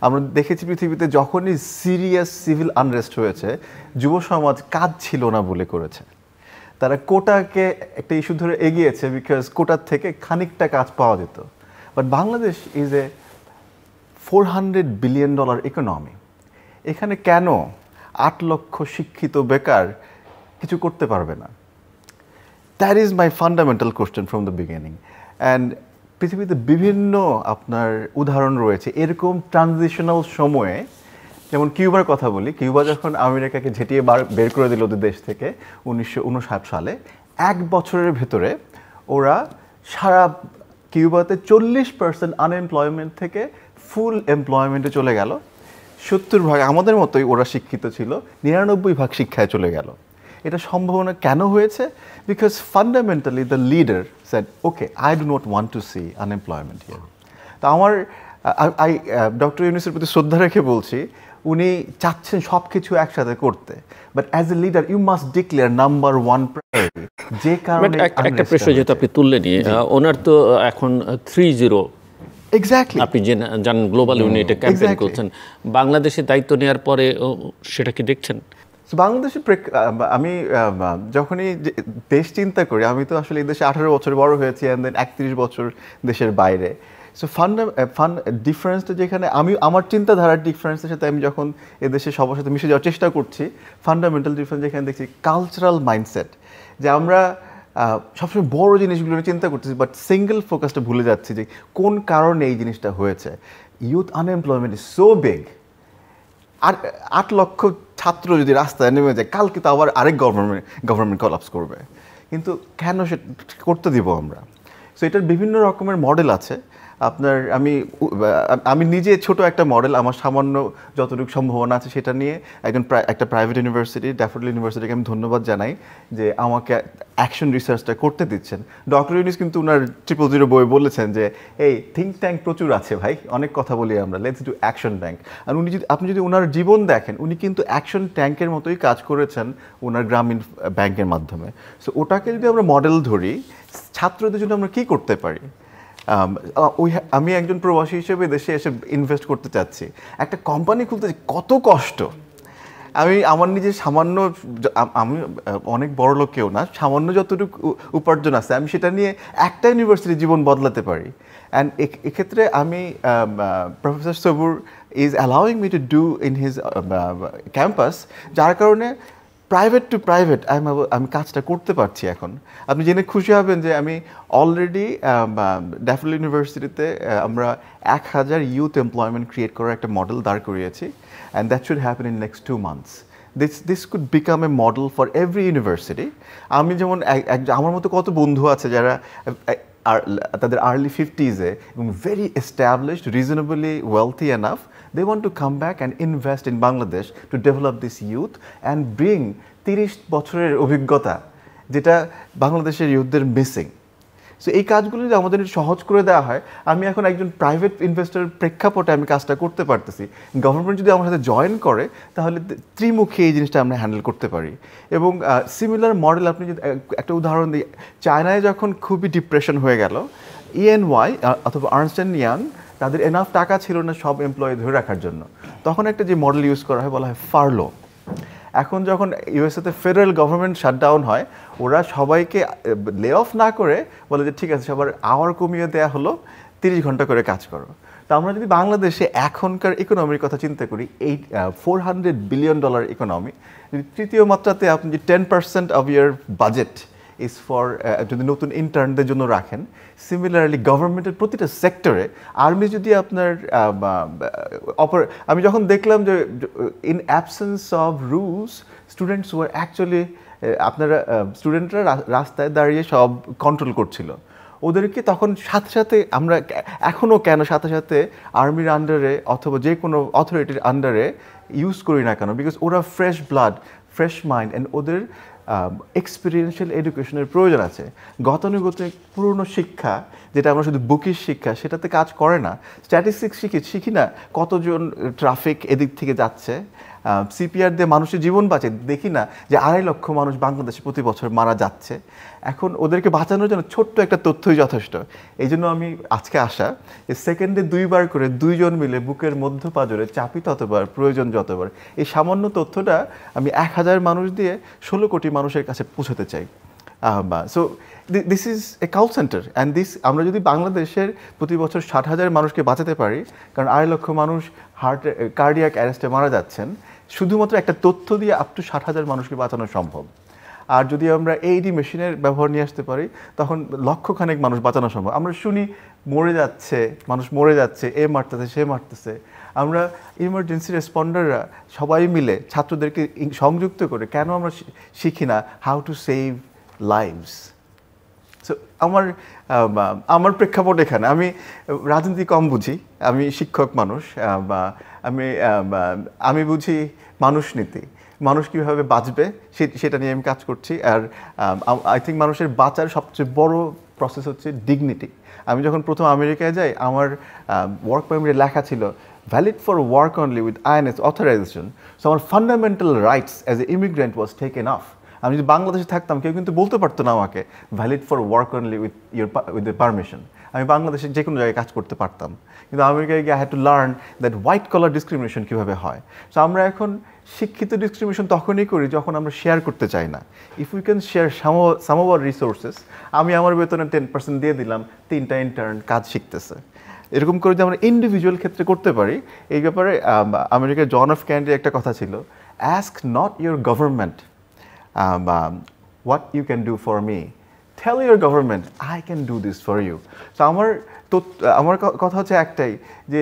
আমরা দেখেছি পৃথিবীতে যখনই সিরিয়াস সিভিল আনরেস্ট হয়েছে, যুব সমাজ কাজ ছিল না বলে করেছে। তারা কোটাকে একটা ইস্যু ধরে এগিয়েছে, বিকজ কোটার থেকে খানিকটা কাজ পাওয়া যেত। But Bangladesh is a $400 billion economy. এখানে কেন 8 লক্ষ শিক্ষিত বেকার কিছু করতে পারবে না? That is my fundamental question from the beginning. And পৃথিবীতে বিভিন্ন আপনার উদাহরণ রয়েছে এরকম ট্রানজিশনাল সময়ে। যেমন কিউবার কথা বলি, কিউবা যখন আমেরিকাকে ঝেঁটিয়ে বের করে দিল ওদের দেশ থেকে 1959 সালে, 1 বছরের ভেতরে ওরা সারা কিউবাতে 40% আনএমপ্লয়মেন্ট থেকে ফুল এমপ্লয়মেন্টে চলে গেল। 70% আমাদের মতোই ওরা শিক্ষিত ছিল, 99% শিক্ষায় চলে গেল। এটা সম্ভাবনা কেন হয়েছে? Because fundamentally the leader said, okay, I do not want to see unemployment here. তো আমার ডক্টর ইউনূসের প্রতি শ্রদ্ধা রেখে বলছি, উনি চাচ্ছেন সব কিছু একসাথে করতে, but as a leader you must declare number 1 priority. যে কারণে একটা প্রশ্ন যেহেতু আপনি তুললেনি, ওনার তো এখন 3-0 এক্স্যাক্টলি, আপনি জানেন গ্লোবাল ইউনিটে ক্যাম্পেইন করছেন, বাংলাদেশের দায়িত্ব নেওয়ার পরে সেটা কি দেখছেন? বাংলাদেশের আমি যখনই দেশ চিন্তা করি, আমি তো আসলে এই দেশে 18 বছর বড় হয়েছি, অ্যান্ড দেন 31 বছর দেশের বাইরে। সো ডিফারেন্সটা যেখানে আমার চিন্তাধারার ডিফারেন্সের সাথে আমি যখন এদেশে সবার সাথে মিশে যাওয়ার চেষ্টা করছি, ফান্ডামেন্টাল ডিফারেন্স যেখানে দেখছি কালচারাল মাইন্ডসেট, যে আমরা সবসময় বড় জিনিসগুলো নিয়ে চিন্তা করতেছি, বাট সিঙ্গেল ফোকাসটা ভুলে যাচ্ছি যে কোন কারণে এই জিনিসটা হয়েছে। Youth unemployment is so big. আর 8 লক্ষ ছাত্র যদি রাস্তায় নেমে যায়, কালকে তো আবার আরেক গভর্নমেন্ট কলাপস করবে। কিন্তু কেন সে করতে দিব আমরা? সো এটার বিভিন্ন রকমের মডেল আছে। আপনার আমি নিজে ছোট একটা মডেল, আমার সামান্য যতটুকু সম্ভাবনা আছে সেটা নিয়ে একটা প্রাইভেট ইউনিভার্সিটি, ড্যাফোডিল ইউনিভার্সিটিকে আমি ধন্যবাদ জানাই যে আমাকে অ্যাকশন রিসার্চটা করতে দিচ্ছেন। ডক্টর ইউনুস কিন্তু ওনার 000 বই বলেছেন যে এই থিঙ্ক ট্যাঙ্ক প্রচুর আছে ভাই, অনেক কথা বলি আমরা, লেটস ডু অ্যাকশন ট্যাঙ্ক। আর আপনি যদি ওনার জীবন দেখেন, উনি কিন্তু অ্যাকশন ট্যাঙ্কের মতোই কাজ করেছেন ওনার গ্রামীণ ব্যাংকের মাধ্যমে। সো ওটাকে যদি আমরা মডেল ধরি, ছাত্রদের জন্য আমরা কী করতে পারি? আমি একজন প্রবাসী হিসেবে দেশে এসে ইনভেস্ট করতে চাচ্ছি, একটা কোম্পানি খুলতে কত কষ্ট। আমার নিজের সামান্য, আমি অনেক বড় লোক কেউ না, সামান্য যতটুকু উপার্জন আছে আমি সেটা নিয়ে একটা ইউনিভার্সিটির জীবন বদলাতে পারি। অ্যান্ড এক্ষেত্রে আমি professor Sabur is allowing me to do in his campus, যার কারণে প্রাইভেট টু প্রাইভেট আমি কাজটা করতে পারছি এখন। আপনি জেনে খুশি হবেন যে আমি অলরেডি ড্যাফোডিল ইউনিভার্সিটিতে আমরা 1000 ইউথ এমপ্লয়মেন্ট ক্রিয়েট করার একটা মডেল দাঁড় করিয়েছি, and that should happen in next 2 months. This could become a model for every university. আমি যেমন আমার মতো কত বন্ধু আছে যারা তাদের আর্লি 50s-এ এবং very established, reasonably wealthy enough, they want to come back and invest in Bangladesh to develop this youth and bring 30 বছরের অভিজ্ঞতা যেটা বাংলাদেশের ইউথদের মিসিং। সো এই কাজগুলো যদি আমাদের সহজ করে দেওয়া হয়, আমি এখন একজন প্রাইভেট ইনভেস্টরের প্রেক্ষাপটে আমি কাজটা করতে পারতেছি। গভর্নমেন্ট যদি আমার সাথে জয়েন করে তাহলে ত্রিমুখী এই জিনিসটা আমরা হ্যান্ডেল করতে পারি। এবং সিমিলার মডেল, আপনি যদি একটা উদাহরণ দিই, চায়নায় যখন খুবই ডিপ্রেশন হয়ে গেল, EY অথবা আর্নস্ট অ্যান্ড ইয়াং, তাদের এনাফ টাকা ছিল না সব এমপ্লয়ি ধরে রাখার জন্য, তখন একটা যে মডেল ইউজ করা হয় বলা হয় ফারলো। এখন যখন ইউএসএতে ফেডারেল গভর্নমেন্ট শাটডাউন হয়, ওরা সবাইকে লে অফ না করে বলে যে ঠিক আছে সবার আওয়ার কমিয়ে দেওয়া হলো, 30 ঘন্টা করে কাজ করো। তো আমরা যদি বাংলাদেশে এখনকার ইকোনমির কথা চিন্তা করি, এই $400 বিলিয়ন ইকোনমি, যদি তৃতীয় মাত্রাতে আপনি যে 10% of year budget is for, যদি নতুন ইন্টার্নদের জন্য রাখেন, সিমিলারলি গভর্নমেন্টের প্রতিটা সেক্টরে, আর্মি যদি আপনার আমি যখন দেখলাম যে in absence of rules students were actually, আপনারা স্টুডেন্টরা রাস্তায় দাঁড়িয়ে সব কন্ট্রোল করছিল ওদেরকে, তখন সাথে সাথে আমরা এখনও কেন সাথে সাথে আর্মির আন্ডারে অথবা যে কোনো অথরিটির আন্ডারে ইউজ করি না কেন? বিকজ ওরা fresh blood, fresh mind, and ওদের এক্সপিরিয়েন্সিয়াল এডুকেশনের প্রয়োজন আছে। গতানুগতিক পুরনো শিক্ষা, যেটা আমরা শুধু বুকিশ শিক্ষা, সেটাতে কাজ করে না। স্ট্যাটিস্টিক্স শিখি না কতজন ট্রাফিক এদিক থেকে যাচ্ছে, সিপিআর দিয়ে মানুষের জীবন বাঁচে, দেখি না যে 2.5 লক্ষ মানুষ বাংলাদেশে প্রতি বছর মারা যাচ্ছে। এখন ওদেরকে বাঁচানোর জন্য ছোট্ট একটা তথ্যই যথেষ্ট। এই জন্য আমি আজকে আসা, যে সেকেন্ডে 2 বার করে 2 জন মিলে বুকের মধ্য পাঁজরে চাপি ততবার, প্রয়োজন যতবার, এই সামান্য তথ্যটা আমি 1000 মানুষ দিয়ে 16 কোটি মানুষের কাছে পৌঁছাতে চাই। So this is a call centre, and আমরা যদি বাংলাদেশের প্রতি বছর 60,000 মানুষকে বাঁচাতে পারি, কারণ 2.5 লক্ষ মানুষ কার্ডিয়াক অ্যারেস্টে মারা যাচ্ছেন, শুধুমাত্র একটা তথ্য দিয়ে আপ টু 60,000 মানুষকে বাঁচানো সম্ভব। আর যদি আমরা এইডি মেশিনের ব্যবহার নিয়ে আসতে পারি, তখন লক্ষখানেক মানুষ বাঁচানো সম্ভব। আমরা শুনি মানুষ মরে যাচ্ছে, এ মারতেছে, সে মারতেছে। আমরা ইমার্জেন্সি রেসপন্ডাররা সবাই মিলে ছাত্রদেরকে সংযুক্ত করে কেন আমরা শিখি না how to save lives? So আমার প্রেক্ষাপট এখানে, আমি রাজনীতি কম বুঝি, আমি শিক্ষক মানুষ, আমি বুঝি মানুষনীতি, মানুষ কীভাবে বাঁচবে সেটা নিয়ে আমি কাজ করছি। আর আই থিঙ্ক মানুষের বাঁচার সবচেয়ে বড় প্রসেস হচ্ছে ডিগনিটি। আমি যখন প্রথম আমেরিকায় যাই, আমার ওয়ার্ক পারমিটে লেখা ছিল valid for work only with INS authorization. So আমার fundamental rights as a immigrant was taken off. আমি যদি বাংলাদেশে থাকতাম, কেউ কিন্তু বলতে পারতো না আমাকে valid for work only with the permission. আমি বাংলাদেশে যে কোনো জায়গায় কাজ করতে পারতাম, কিন্তু আমেরিকায় গিয়ে I had to learn that white collar discrimination কীভাবে হয়। সো আমরা এখন শিক্ষিত ডিসক্রিমিনেশন তখনই করি যখন আমরা শেয়ার করতে চাই না। If we can share some of our resources, আমি আমার বেতনে 10% দিয়ে দিলাম, 3টা ইন্টার্ন কাজ শিখতেছে, এরকম করে যে আমরা ইন্ডিভিজুয়াল ক্ষেত্রে করতে পারি। এই ব্যাপারে আমেরিকার জন এফ কেনেডি একটা কথা ছিল, ask not your government what you can do for me, tell your government I can do this for you. So আমার কথা হচ্ছে একটাই, যে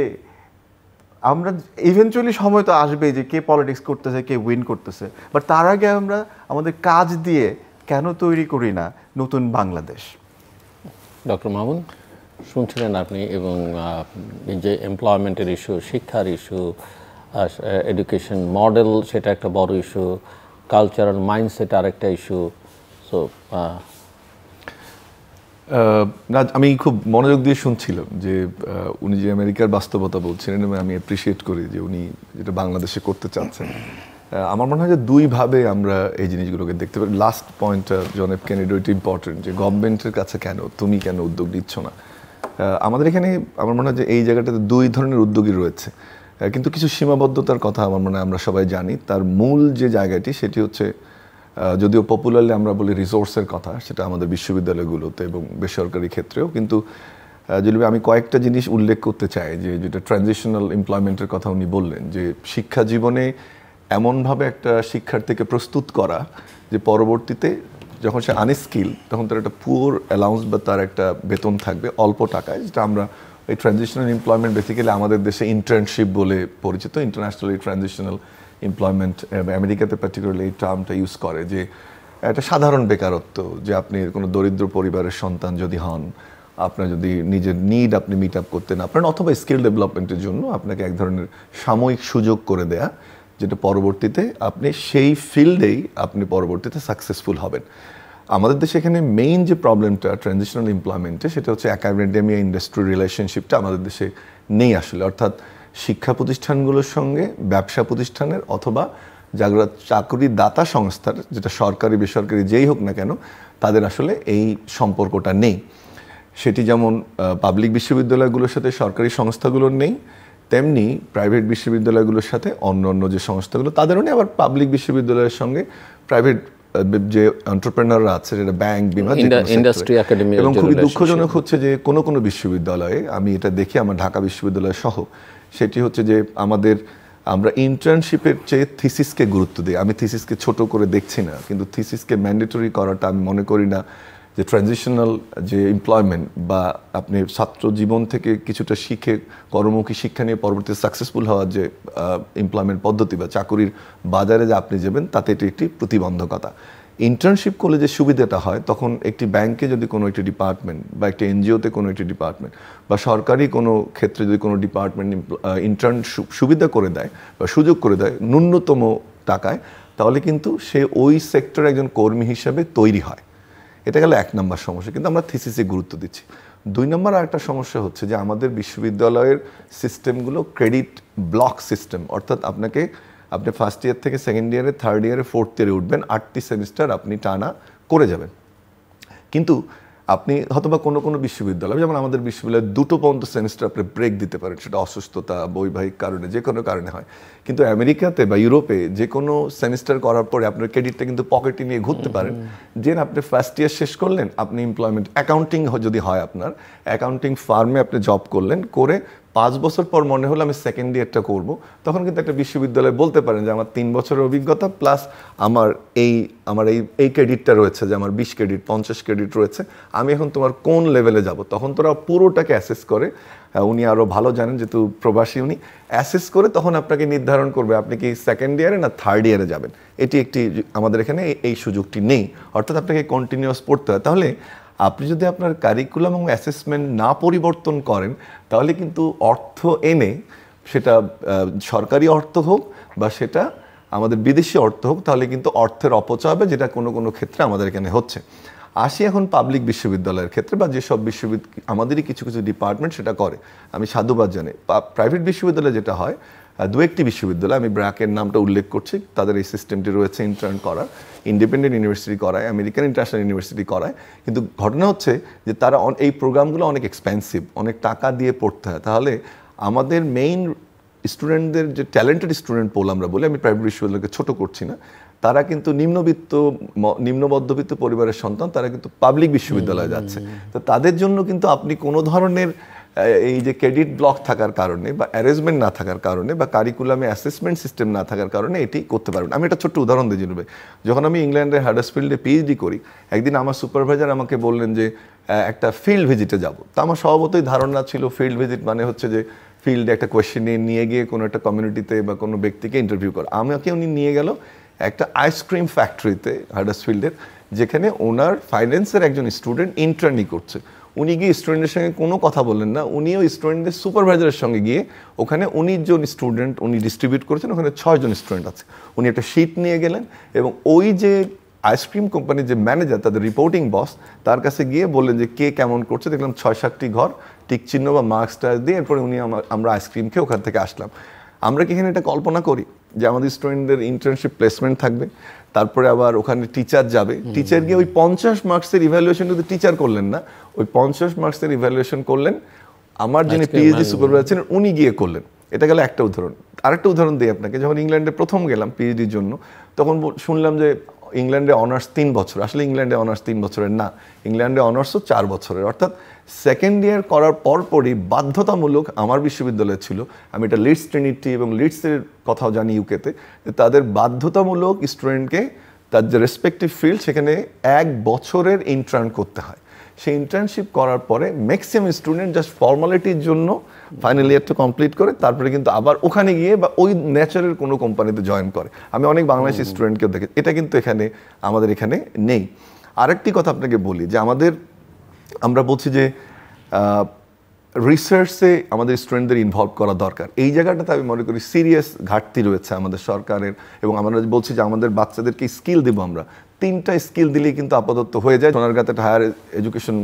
আমরা ইভেনচুয়ালি সময় তো আসবেই যে কে পলিটিক্স করতেছে, কে উইন করতেছে, বাট তার আগে আমরা আমাদের কাজ দিয়ে কেন তৈরি করি না নতুন বাংলাদেশ? ডক্টর মামুন। শুনছিলেন আপনি, এবং যে এমপ্লয়মেন্টের ইস্যু, শিক্ষার ইস্যু, এডুকেশন মডেল সেটা একটা বড় ইস্যু, কালচারাল মাইন্ডসেট আরেকটা ইস্যু। সো না, আমি খুব মনোযোগ দিয়ে শুনছিলাম যে উনি যে আমেরিকার বাস্তবতা বলছিলেন, এবং আমি অ্যাপ্রিসিয়েট করি যে উনি যেটা বাংলাদেশে করতে চাচ্ছেন। আমার মনে হয় যে দুইভাবে আমরা এই জিনিসগুলোকে দেখতে পারি। লাস্ট পয়েন্টটা জন এফ কেনেডি, এটা ইম্পর্টেন্ট, যে গভর্নমেন্টের কাছে কেন, তুমি কেন উদ্যোগ নিচ্ছ না। আমাদের এখানে আমার মনে হয় যে এই জায়গাটাতে দুই ধরনের উদ্যোগী রয়েছে, কিন্তু কিছু সীমাবদ্ধতার কথা আমার মনে হয় আমরা সবাই জানি। তার মূল যে জায়গাটি সেটি হচ্ছে, যদিও পপুলারলি আমরা বলি রিসোর্সের কথা, সেটা আমাদের বিশ্ববিদ্যালয়গুলোতে এবং বেসরকারি ক্ষেত্রেও, কিন্তু যদি আমি কয়েকটা জিনিস উল্লেখ করতে চাই, যে যেটা ট্রানজিশনাল এমপ্লয়মেন্টের কথা উনি বললেন, যে শিক্ষা জীবনে এমনভাবে একটা শিক্ষার্থীকে প্রস্তুত করা যে পরবর্তীতে যখন সে আনস্কিল, তখন তার একটা পুয়ার অ্যালাউন্স বা তার একটা বেতন থাকবে অল্প টাকায়, যেটা আমরা এই ট্রানজিশনাল এমপ্লয়মেন্ট বেসিক্যালি আমাদের দেশে ইন্টার্নশিপ বলে পরিচিত। ইন্টারন্যাশনালি ট্রানজিশনাল এমপ্লয়মেন্ট, আমেরিকাতে পার্টিকুলারলি এই টার্মটা ইউজ করে, যে একটা সাধারণ বেকারত্ব, যে আপনি কোনো দরিদ্র পরিবারের সন্তান যদি হন, আপনার যদি নিজের নিড আপনি মিট আপ করতে না পারেন, অথবা স্কিল ডেভেলপমেন্টের জন্য আপনাকে এক ধরনের সাময়িক সুযোগ করে দেয়া, যেটা পরবর্তীতে আপনি সেই ফিল্ডেই আপনি পরবর্তীতে সাকসেসফুল হবেন। আমাদের দেশে এখানে মেইন যে প্রবলেমটা ট্রানজিশনাল এমপ্লয়মেন্টে, সেটা হচ্ছে একাডেমিয়া ইন্ডাস্ট্রি রিলেশনশিপটা আমাদের দেশে নেই আসলে। অর্থাৎ শিক্ষা প্রতিষ্ঠানগুলোর সঙ্গে ব্যবসা প্রতিষ্ঠানের অথবা যারা চাকরিদাতা সংস্থার, যেটা সরকারি বেসরকারি যেই হোক না কেন, তাদের আসলে এই সম্পর্কটা নেই। সেটি যেমন পাবলিক বিশ্ববিদ্যালয়গুলোর সাথে সরকারি সংস্থাগুলোর নেই, তেমনি প্রাইভেট বিশ্ববিদ্যালয়গুলোর সাথে অন্য অন্য যে সংস্থাগুলো তাদেরও নেই, আবার পাবলিক বিশ্ববিদ্যালয়ের সঙ্গে প্রাইভেট যে এন্টারপ্রেনাররা আছে, যেটা ব্যাংক, বিমা, ইন্ডাস্ট্রি, একাডেমি। এবং খুবই দুঃখজনক হচ্ছে যে কোনো কোনো বিশ্ববিদ্যালয়ে, আমি এটা দেখি আমার ঢাকা বিশ্ববিদ্যালয় সহ, সেটি হচ্ছে যে আমরা ইন্টার্নশিপের চেয়ে থিসিসকে গুরুত্ব দিই। আমি থিসিসকে ছোট করে দেখছি না, কিন্তু থিসিসকে ম্যান্ডেটরি করাটা আমি মনে করি না যে ট্রানজিশনাল যে এমপ্লয়মেন্ট বা আপনি ছাত্র জীবন থেকে কিছুটা শিখে কর্মমুখী শিক্ষা নিয়ে পরবর্তীতে সাকসেসফুল হওয়ার যে এমপ্লয়মেন্ট পদ্ধতি বা চাকরির বাজারে যে আপনি যাবেন, তাতে এটি একটি প্রতিবন্ধকতা। ইন্টার্নশিপ করলে যে সুবিধাটা হয়, তখন একটি ব্যাংকে যদি কোনো একটি ডিপার্টমেন্ট বা একটি এনজিওতে কোনো একটি ডিপার্টমেন্ট বা সরকারি কোনো ক্ষেত্রে যদি কোনো ডিপার্টমেন্ট ইন্টার্ন সুবিধা করে দেয় বা সুযোগ করে দেয় ন্যূনতম টাকায়, তাহলে কিন্তু সে ওই সেক্টরে একজন কর্মী হিসাবে তৈরি হয়। এটা গেল এক নম্বর সমস্যা, কিন্তু আমরা থিসিসে গুরুত্ব দিচ্ছি। দুই নম্বর আরেকটা সমস্যা হচ্ছে যে আমাদের বিশ্ববিদ্যালয়ের সিস্টেমগুলো ক্রেডিট ব্লক সিস্টেম, অর্থাৎ আপনি ফার্স্ট ইয়ার থেকে সেকেন্ড ইয়ারে, থার্ড ইয়ারে, ফোর্থ ইয়ারে উঠবেন, 8টি সেমিস্টার আপনি টানা করে যাবেন। কিন্তু আপনি হয়তোবা কোনো কোনো বিশ্ববিদ্যালয়, যেমন আমাদের বিশ্ববিদ্যালয়ে 2টো পর্যন্ত সেমিস্টার আপনি ব্রেক দিতে পারেন, সেটা অসুস্থতা, বৈবাহিক কারণে, যে কোনো কারণে হয়। কিন্তু আমেরিকাতে বা ইউরোপে যে কোনো সেমিস্টার করার পরে আপনার ক্রেডিটটা কিন্তু পকেটে নিয়ে ঘুরতে পারেন। যে আপনি ফার্স্ট ইয়ার শেষ করলেন, আপনি এমপ্লয়মেন্ট অ্যাকাউন্টিং যদি হয়, আপনার অ্যাকাউন্টিং ফার্মে আপনি জব করলেন, করে 5 বছর পর মনে হলো আমি সেকেন্ড ইয়ারটা করব, তখন কিন্তু একটা বিশ্ববিদ্যালয় বলতে পারেন যে আমার 3 বছরের অভিজ্ঞতা প্লাস আমার এই ক্রেডিটটা রয়েছে, যে আমার 20 ক্রেডিট 50 ক্রেডিট রয়েছে, আমি এখন তোমার কোন লেভেলে যাব। তখন তোরা পুরোটাকে অ্যাসেস করে, উনি আরও ভালো জানেন যেহেতু প্রবাসী, উনি অ্যাসেস করে তখন আপনাকে নির্ধারণ করবে আপনি কি সেকেন্ড ইয়ারে না থার্ড ইয়ারে যাবেন। এটি একটি, আমাদের এখানে এই সুযোগটি নেই, অর্থাৎ আপনাকে কন্টিনিউয়াস পড়তে হয়। তাহলে আপনি যদি আপনার কারিকুলাম এবং অ্যাসেসমেন্ট না পরিবর্তন করেন, তাহলে কিন্তু অর্থ এনে, সেটা সরকারি অর্থ হোক বা সেটা আমাদের বিদেশি অর্থ হোক, তাহলে কিন্তু অর্থের অপচয় হবে, যেটা কোনো কোনো ক্ষেত্রে আমাদের এখানে হচ্ছে। আসি এখন পাবলিক বিশ্ববিদ্যালয়ের ক্ষেত্রে, বা যেসব আমাদেরই কিছু কিছু ডিপার্টমেন্ট সেটা করে, আমি সাধুবাদ জানি। প্রাইভেট বিশ্ববিদ্যালয়ে যেটা হয়, 2-1টি বিশ্ববিদ্যালয়, আমি ব্র্যাকের নামটা উল্লেখ করছি, তাদের এই সিস্টেমটি রয়েছে, ইন্টার্ন করার, ইন্ডিপেন্ডেন্ট ইউনিভার্সিটি করায়, আমেরিকান ইন্টারন্যাশনাল ইউনিভার্সিটি করায়। কিন্তু ঘটনা হচ্ছে যে তারা এই প্রোগ্রামগুলো অনেক এক্সপেন্সিভ, অনেক টাকা দিয়ে পড়তে হয়। তাহলে আমাদের মেইন স্টুডেন্টদের যে ট্যালেন্টেড স্টুডেন্ট পোল আমরা বলি, আমি প্রাইভেট বিশ্ববিদ্যালয়কে ছোট করছি না, তারা কিন্তু নিম্ন মধ্যবিত্ত পরিবারের সন্তান, তারা কিন্তু পাবলিক বিশ্ববিদ্যালয়ে যাচ্ছে। তো তাদের জন্য কিন্তু আপনি কোনো ধরনের এই যে ক্রেডিট ব্লক থাকার কারণে বা অ্যারেঞ্জমেন্ট না থাকার কারণে বা কারিকুলামে অ্যাসেসমেন্ট সিস্টেম না থাকার কারণে এটি করতে পারবেন। আমি একটা ছোট্ট উদাহরণ দিয়ে জানবে, যখন আমি ইংল্যান্ডের হাডার্সফিল্ডে পিএইচডি করি, একদিন আমার সুপারভাইজার আমাকে বললেন যে একটা ফিল্ড ভিজিটে যাব। তা আমার স্বভাবতই ধারণা ছিল ফিল্ড ভিজিট মানে হচ্ছে যে ফিল্ডে একটা কোয়েশ্চেন নিয়ে গিয়ে কোনো একটা কমিউনিটিতে বা কোনো ব্যক্তিকে ইন্টারভিউ করা। আমাকে উনি নিয়ে গেল একটা আইসক্রিম ফ্যাক্টরিতে হাডার্সফিল্ডের, যেখানে ওনার ফাইন্যান্সের একজন স্টুডেন্ট ইন্টার্নি করছে। উনি গিয়ে স্টুডেন্টের সঙ্গে কোনো কথা বললেন না, উনিও স্টুডেন্টদের সুপারভাইজারের সঙ্গে গিয়ে ওখানে 19 জন স্টুডেন্ট উনি ডিস্ট্রিবিউট করেছেন, ওখানে 6 জন স্টুডেন্ট আছে, উনি একটা শিট নিয়ে গেলেন এবং ওই যে আইসক্রিম কোম্পানির যে ম্যানেজার, তাদের রিপোর্টিং বস, তার কাছে গিয়ে বললেন যে কে কেমন করছে। দেখলাম 6-7টি ঘর টিক চিহ্ন বা মার্কসটা দিয়ে এরপরে আমরা আইসক্রিম খেয়ে ওখান থেকে আসলাম। আমরা কি এখানে এটা কল্পনা করি যে আমাদের স্টুডেন্টদের ইন্টার্নশিপ প্লেসমেন্ট থাকবে, তারপরে আবার ওখানে টিচার যাবে, টিচার গিয়ে ওই 50 মার্কসের ইভ্যালুয়েশন কিন্তু টিচার করলেন না, ওই 50 মার্কসের ইভ্যালুয়েশন করলেন আমার যিনি পিএইচডি সুপারভাইজার ছিলেন উনি গিয়ে করলেন। এটা গেল একটা উদাহরণ। আরেকটা উদাহরণ দিই আপনাকে, যখন ইংল্যান্ডে প্রথম গেলাম পিএইচডির জন্য, তখন শুনলাম যে ইংল্যান্ডে অনার্স 3 বছর। আসলে ইংল্যান্ডে অনার্স 3 বছরের না, ইংল্যান্ডে অনার্সও 4 বছরের। অর্থাৎ সেকেন্ড ইয়ার করার পরপরই বাধ্যতামূলক, আমার বিশ্ববিদ্যালয় ছিল, আমি এটা লিডস ট্রিনিটি এবং লিডসের কথাও জানি ইউকেতে, যে তাদের বাধ্যতামূলক স্টুডেন্টকে তার যে রেসপেক্টিভ ফিল্ড সেখানে 1 বছরের ইন্টার্ন করতে হয়। সেই ইন্টার্নশিপ করার পরে ম্যাক্সিমাম স্টুডেন্ট জাস্ট ফর্মালিটির জন্য ফাইনাল ইয়ারটা কমপ্লিট করে তারপরে কিন্তু আবার ওখানে গিয়ে বা ওই ন্যাচারের কোনো কোম্পানিতে জয়েন করে। আমি অনেক বাংলাদেশি স্টুডেন্টকেও দেখি, এটা কিন্তু আমাদের এখানে নেই। আরেকটি কথা আপনাকে বলি যে আমরা বলছি যে রিসার্চে আমাদের স্টুডেন্টদের ইনভলভ করা দরকার। এই জায়গাটাতে আমি মনে করি সিরিয়াস ঘাটতি রয়েছে আমাদের সরকারের, এবং আমরা বলছি যে আমাদের বাচ্চাদেরকে স্কিল দেবো, আমরা 3টা স্কিল দিলেই কিন্তু আপাতত হয়ে যায়। সোনারগাঁতে একটা হায়ার এডুকেশন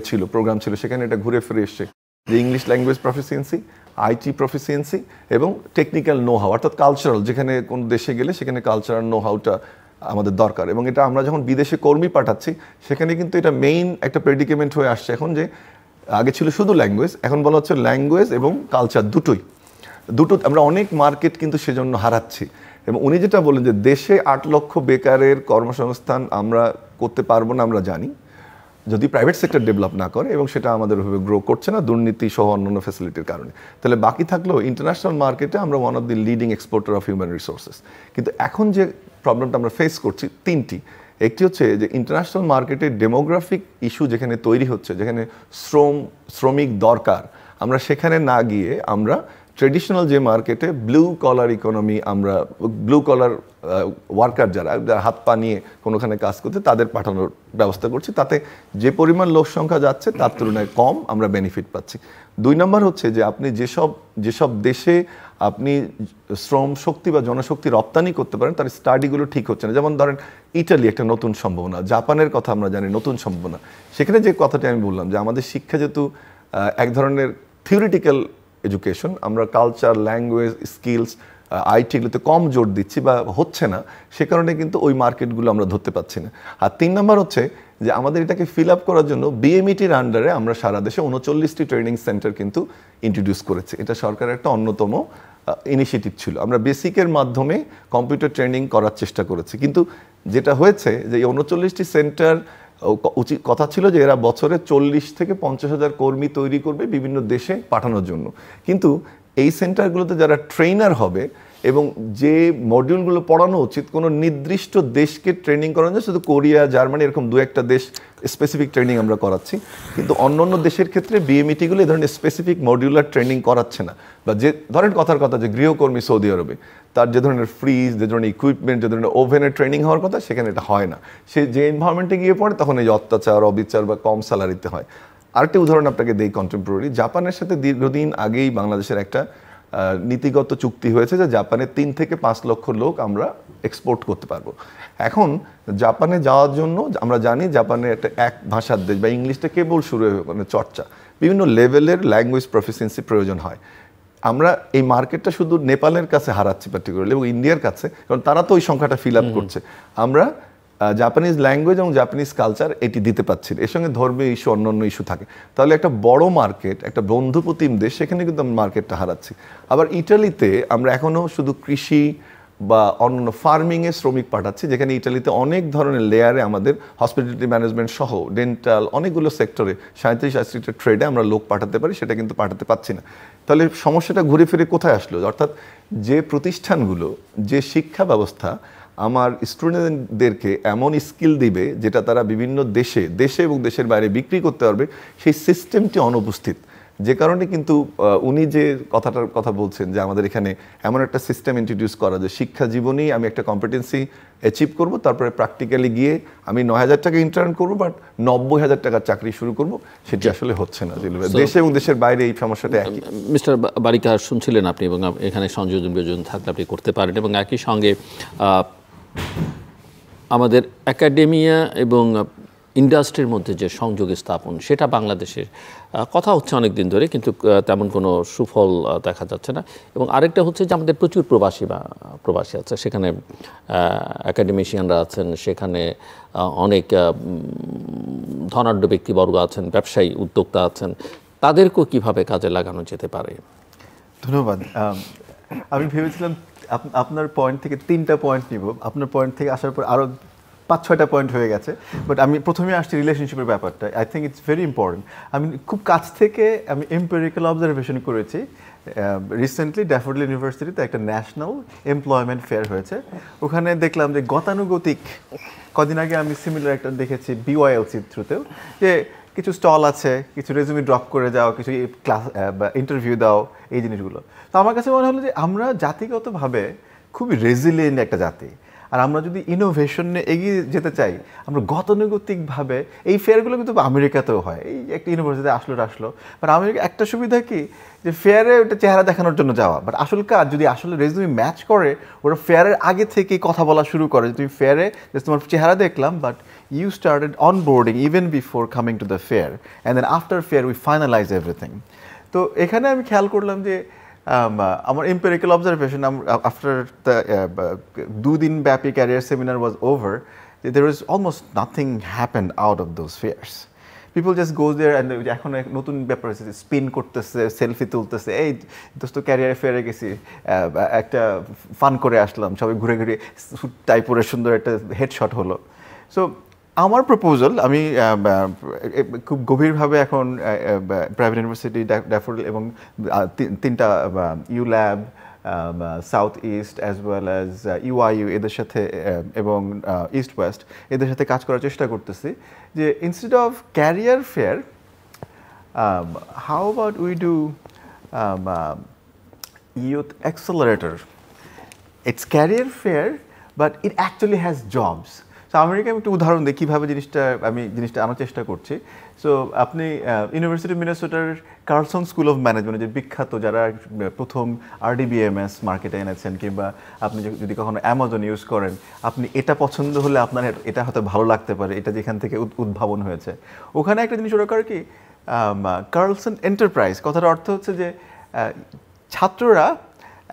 ছিল, প্রোগ্রাম ছিল, সেখানে এটা ঘুরে ফিরে এসছে যে English language proficiency, IT proficiency এবং টেকনিক্যাল নো হাউ, অর্থাৎ কালচারাল, যেখানে কোনো দেশে গেলে সেখানে কালচারাল নো হাউটা আমাদের দরকার। এবং এটা আমরা যখন বিদেশে কর্মী পাঠাচ্ছি সেখানে কিন্তু এটা মেইন একটা প্রেডিকেমেন্ট হয়ে আসছে এখন, যে আগে ছিল শুধু ল্যাঙ্গুয়েজ, এখন বলা হচ্ছে ল্যাঙ্গুয়েজ এবং কালচার দুটো আমরা অনেক মার্কেট কিন্তু সেজন্য হারাচ্ছি। এবং উনি যেটা বলেন যে দেশে 8 লক্ষ বেকারের কর্মসংস্থান আমরা করতে পারবো না, আমরা জানি, যদি প্রাইভেট সেক্টর ডেভেলপ না করে, এবং সেটা আমাদের ওইভাবে গ্রো করছে না দুর্নীতি সহ অন্যান্য ফ্যাসিলিটির কারণে। তাহলে বাকি থাকলেও ইন্টারন্যাশনাল মার্কেটে আমরা one of the leading exporter of human resources. কিন্তু এখন যে প্রবলেমটা আমরা ফেস করছি 3টি। একটি হচ্ছে যে ইন্টারন্যাশনাল মার্কেটে ডেমোগ্রাফিক ইস্যু যেখানে তৈরি হচ্ছে, যেখানে শ্রমিক দরকার, আমরা সেখানে না গিয়ে আমরা ট্রেডিশনাল যে মার্কেটে ব্লু কলার ইকোনমি, আমরা ব্লু কলার ওয়ার্কার যারা হাত পা নিয়ে কোনোখানে কাজ করতে, তাদের পাঠানোর ব্যবস্থা করছি। তাতে যে পরিমাণ লোক সংখ্যা যাচ্ছে তার তুলনায় কম আমরা বেনিফিট পাচ্ছি। 2 নম্বর হচ্ছে যে আপনি যেসব দেশে আপনি শ্রম শক্তি বা জনশক্তি রপ্তানি করতে পারেন তার স্টাডিগুলো ঠিক হচ্ছে না। যেমন ধরেন ইটালি একটা নতুন সম্ভাবনা, জাপানের কথা আমরা জানি নতুন সম্ভাবনা। সেখানে যে কথাটি আমি বললাম যে আমাদের শিক্ষা যেহেতু এক ধরনের থিওরিটিক্যাল এডুকেশন, আমরা কালচার, ল্যাঙ্গুয়েজ, স্কিলস, আইটিগুলোতে কম জোর দিচ্ছি বা হচ্ছে না, সে কারণে কিন্তু ওই মার্কেটগুলো আমরা ধরতে পারছি না। আর 3 নম্বর হচ্ছে যে আমাদের এটাকে ফিল আপ করার জন্য বিএমইটির আন্ডারে আমরা সারা দেশে 39টি ট্রেনিং সেন্টার কিন্তু ইন্ট্রোডিউস করেছি। এটা সরকারের একটা অন্যতম ইনিশিয়েটিভ ছিল। আমরা বেসিকের মাধ্যমে কম্পিউটার ট্রেনিং করার চেষ্টা করেছি, কিন্তু যেটা হয়েছে যে এই 39টি সেন্টার উচিত কথা ছিল যে এরা বছরে 40 থেকে 50 হাজার কর্মী তৈরি করবে বিভিন্ন দেশে পাঠানোর জন্য। কিন্তু এই সেন্টারগুলোতে যারা ট্রেনার হবে এবং যে মডিউলগুলো পড়ানো উচিত কোনো নির্দিষ্ট দেশকে ট্রেনিং করানো যায়, শুধু কোরিয়া, জার্মানি এরকম 2-1টা দেশ স্পেসিফিক ট্রেনিং আমরা করাচ্ছি। কিন্তু অন্য দেশের ক্ষেত্রে বিএমইটিগুলো এই ধরনের স্পেসিফিক মডিউলার ট্রেনিং করাচ্ছে না। বা যে ধরেন কথার কথা যে গৃহকর্মী সৌদি আরবে, তার যে ধরনের ফ্রিজ, যে ধরনের ইকুইপমেন্ট, যে ধরনের ওভেনের ট্রেনিং হওয়ার কথা, সেখানে এটা হয় না। সে যে এনভায়রনমেন্টে গিয়ে পড়ে তখন এই অত্যাচার, অবিচার বা কম স্যালারিতে হয়। আরেকটি উদাহরণ আপনাকে দেই কন্টেম্পোরারি। জাপানের সাথে দীর্ঘদিন আগেই বাংলাদেশের একটা নীতিগত চুক্তি হয়েছে যে জাপানে 3 থেকে 5 লক্ষ লোক আমরা এক্সপোর্ট করতে পারবো। এখন জাপানে যাওয়ার জন্য আমরা জানি জাপানে একটা এক ভাষার দেশ, বা ইংলিশটা কেবল শুরু মানে চর্চা, বিভিন্ন লেভেলের ল্যাঙ্গুয়েজ প্রফিসিয়েন্সি প্রয়োজন হয়। আমরা এই মার্কেটটা শুধু নেপালের কাছে হারাচ্ছি পার্টিকুলারলি, এবং ইন্ডিয়ার কাছে, কারণ তারা তো ওই সংখ্যাটা ফিল আপ করছে। আমরা জাপানিজ ল্যাঙ্গুয়েজ এবং জাপানিজ কালচার এটি দিতে পারছি না। এর সঙ্গে ধর্মীয় ইস্যু, অন্যান্য ইস্যু থাকে। তাহলে একটা বড় মার্কেট, একটা বন্ধুপ্রতিম দেশ, সেখানে কিন্তু আমরা মার্কেটটা হারাচ্ছি। আবার ইটালিতে আমরা এখনও শুধু কৃষি বা অন্যান্য ফার্মিংয়ে শ্রমিক পাঠাচ্ছি, যেখানে ইটালিতে অনেক ধরনের লেয়ারে আমাদের হসপিটালিটি ম্যানেজমেন্ট সহ ডেন্টাল অনেকগুলো সেক্টরে 37-80টা ট্রেডে আমরা লোক পাঠাতে পারি, সেটা কিন্তু পাঠাতে পারছি না। তাহলে সমস্যাটা ঘুরে ফিরে কোথায় আসলো? অর্থাৎ যে প্রতিষ্ঠানগুলো, যে শিক্ষা ব্যবস্থা আমার স্টুডেন্টদেরকে এমন স্কিল দিবে যেটা তারা বিভিন্ন দেশে এবং দেশের বাইরে বিক্রি করতে পারবে, সেই সিস্টেমটি অনুপস্থিত। যে কারণে কিন্তু উনি যে কথাটার কথা বলছেন যে আমাদের এখানে এমন একটা সিস্টেম ইন্ট্রোডিউস করা যে শিক্ষা জীবনেই আমি একটা কম্পিটেন্সি অ্যাচিভ করব, তারপরে প্র্যাকটিক্যালি গিয়ে আমি 9,000 টাকা ইন্টার্ন করবো, বাট 90,000 টাকার চাকরি শুরু করব, সেটি আসলে হচ্ছে না। দেশে এবং দেশের বাইরে এই সমস্যাটা একই। মিস্টার বারিকা, শুনছিলেন আপনি, এবং এখানে সংযোজন বিয়োজন থাকলে আপনি করতে পারেন, এবং একই সঙ্গে আমাদের একাডেমিয়া এবং ইন্ডাস্ট্রির মধ্যে যে সংযোগ স্থাপন, সেটা বাংলাদেশের কথা হচ্ছে অনেক দিন ধরে, কিন্তু তেমন কোনো সুফল দেখা যাচ্ছে না। এবং আরেকটা হচ্ছে যে আমাদের প্রচুর প্রবাসী আছে, সেখানে একাডেমিশিয়ানরা আছেন, সেখানে অনেক ধনাঢ্য ব্যক্তিবর্গ আছেন, ব্যবসায়ী উদ্যোক্তা আছেন, তাদেরকেও কিভাবে কাজে লাগানো যেতে পারে? ধন্যবাদ। আমি ভেবেছিলাম আপনার পয়েন্ট থেকে 3টা পয়েন্ট নিব, আপনার পয়েন্ট থেকে আসার পর আরও 5-6টা পয়েন্ট হয়ে গেছে, বাট আমি প্রথমে আসছি রিলেশনশিপের ব্যাপারটা। I think it's very important. আমি খুব কাছ থেকে আমি এম্পিরিক্যাল অবজারভেশন করেছি। রিসেন্টলি ড্যাফোডিল ইউনিভার্সিটিতে একটা ন্যাশনাল এমপ্লয়মেন্ট ফেয়ার হয়েছে, ওখানে দেখলাম যে গতানুগতিক, কদিন আগে আমি সিমিলার একটা দেখেছি BYLC থ্রুতেও, যে কিছু স্টল আছে, কিছু রেজুমি ড্রপ করে যাও, কিছু ক্লাস বা ইন্টারভিউ দাও, এই জিনিসগুলো। তো আমার কাছে মনে হলো যে আমরা জাতিগতভাবে খুবই রেজিলিয়েন্ট একটা জাতি, আর আমরা যদি ইনোভেশনে এগিয়ে যেতে চাই, আমরা গতানুগতিকভাবে, এই ফেয়ারগুলো কিন্তু আমেরিকাতেও হয়, এই একটা ইউনিভার্সিটি আসলো, বাট আমেরিকা একটা সুবিধা কি, যে ফেয়ারে ওটা চেহারা দেখানোর জন্য যাওয়া, বাট আসল কাজ যদি আসলে রেজুমি ম্যাচ করে, ওরা ফেয়ারের আগে থেকে কথা বলা শুরু করে, তুমি ফেয়ারে তোমার চেহারা দেখলাম, but you started onboarding even before coming to the fair, and then after fair we finalize everything. তো এখানে আমি খেয়াল করলাম যে আমার empirical observation after the 2 দিন ব্যাপী career seminar was over, there was almost nothing happened out of those fairs. People just go there and এখন নতুন ব্যাপার আছে, স্পিন করতেছে, সেলফি তুলতেছে, এই দোস্ত ক্যারিয়ার ফেয়ারে গেছি, একটা ফান করে আসলাম, সবাই ঘুরে ঘুরে টাই পরে সুন্দর একটা হেডশট হলো। সো আমার প্রপোজাল, আমি খুব গভীরভাবে এখন প্রাইভেট ইউনিভার্সিটি, ড্যাফোডিল এবং 3টা ULab, south east as well as UIU, এদের সাথে এবং ইস্ট ওয়েস্ট, এদের সাথে কাজ করার চেষ্টা করতেছি যে instead of career fair, how about we do youth accelerator. It's career fair, but it actually has jobs. So America আমি একটু উদাহরণ দিই কীভাবে জিনিসটা আনার চেষ্টা করছি। সো আপনি ইউনিভার্সিটি অফ মিনেসোটার কার্লসন স্কুল অফ ম্যানেজমেন্ট, যে বিখ্যাত, যারা প্রথম RDBMS মার্কেটে এনেছেন, কিংবা আপনি যদি কখনো অ্যামাজন ইউজ করেন, আপনি এটা পছন্দ হলে আপনার এটা হয়তো ভালো লাগতে পারে, এটা যেখান থেকে উদ্ভাবন হয়েছে। ওখানে একটা জিনিস ওরা করে কি, কার্লসন এন্টারপ্রাইজ, কথার অর্থ হচ্ছে যে ছাত্ররা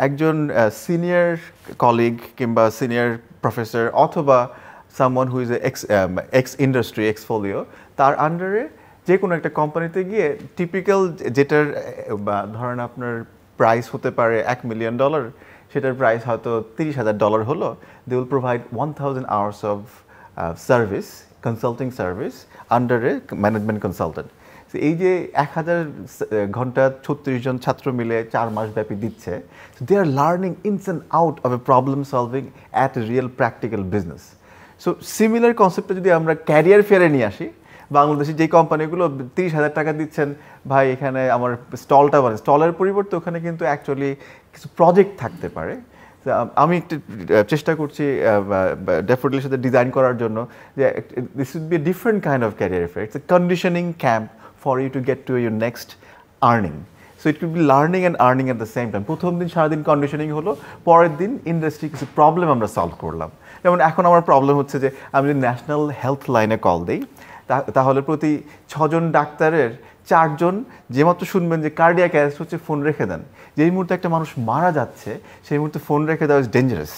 একজন সিনিয়র কলিগ কিংবা সিনিয়র প্রফেসর অথবা someone who is ex industry, ex folio, তার আন্ডারে যে কোনো একটা কোম্পানিতে গিয়ে টিপিক্যাল যেটার ধরেন আপনার প্রাইস হতে পারে $1 million, সেটার প্রাইস হয়তো $30,000 হলো, they will provide 1,000 hours of service, consulting service আন্ডারে ম্যানেজমেন্ট কনসালটেন্ট। এই যে 1,000 ঘন্টা 36 জন ছাত্র মিলে 4 মাস ব্যাপী দিচ্ছে, they are learning ins and out of a problem solving at a real practical business. So similar কনসেপ্টটা যদি আমরা ক্যারিয়ার ফেয়ারে নিয়ে আসি, বাংলাদেশে যে কোম্পানিগুলো 30,000 টাকা দিচ্ছেন, ভাই এখানে আমার স্টলটা বানাই, স্টলের পরিবর্তে ওখানে কিন্তু অ্যাকচুয়ালি কিছু প্রজেক্ট থাকতে পারে। আমি একটু চেষ্টা করছি ড্যাফোডিলের সাথে ডিজাইন করার জন্য যে this would be a different kind of career fair, it's a conditioning camp for you to get to your next earning. So it could be learning and earning at the same time. প্রথম দিন সারাদিন conditioning হলো, পরের দিন industry কিছু problem আমরা solve করলাম। যেমন এখন আমার প্রবলেম হচ্ছে যে আমি যদি ন্যাশনাল হেলথ লাইনে কল দিই, তাহলে প্রতি 6 জন ডাক্তারের 4 জন যেমাত্র শুনবেন যে কার্ডিয়াক অ্যারেস্ট হচ্ছে, ফোন রেখে দেন। যেই মুহূর্তে একটা মানুষ মারা যাচ্ছে, সেই মুহূর্তে ফোন রেখে দেওয়া ইজ ডেঞ্জারাস।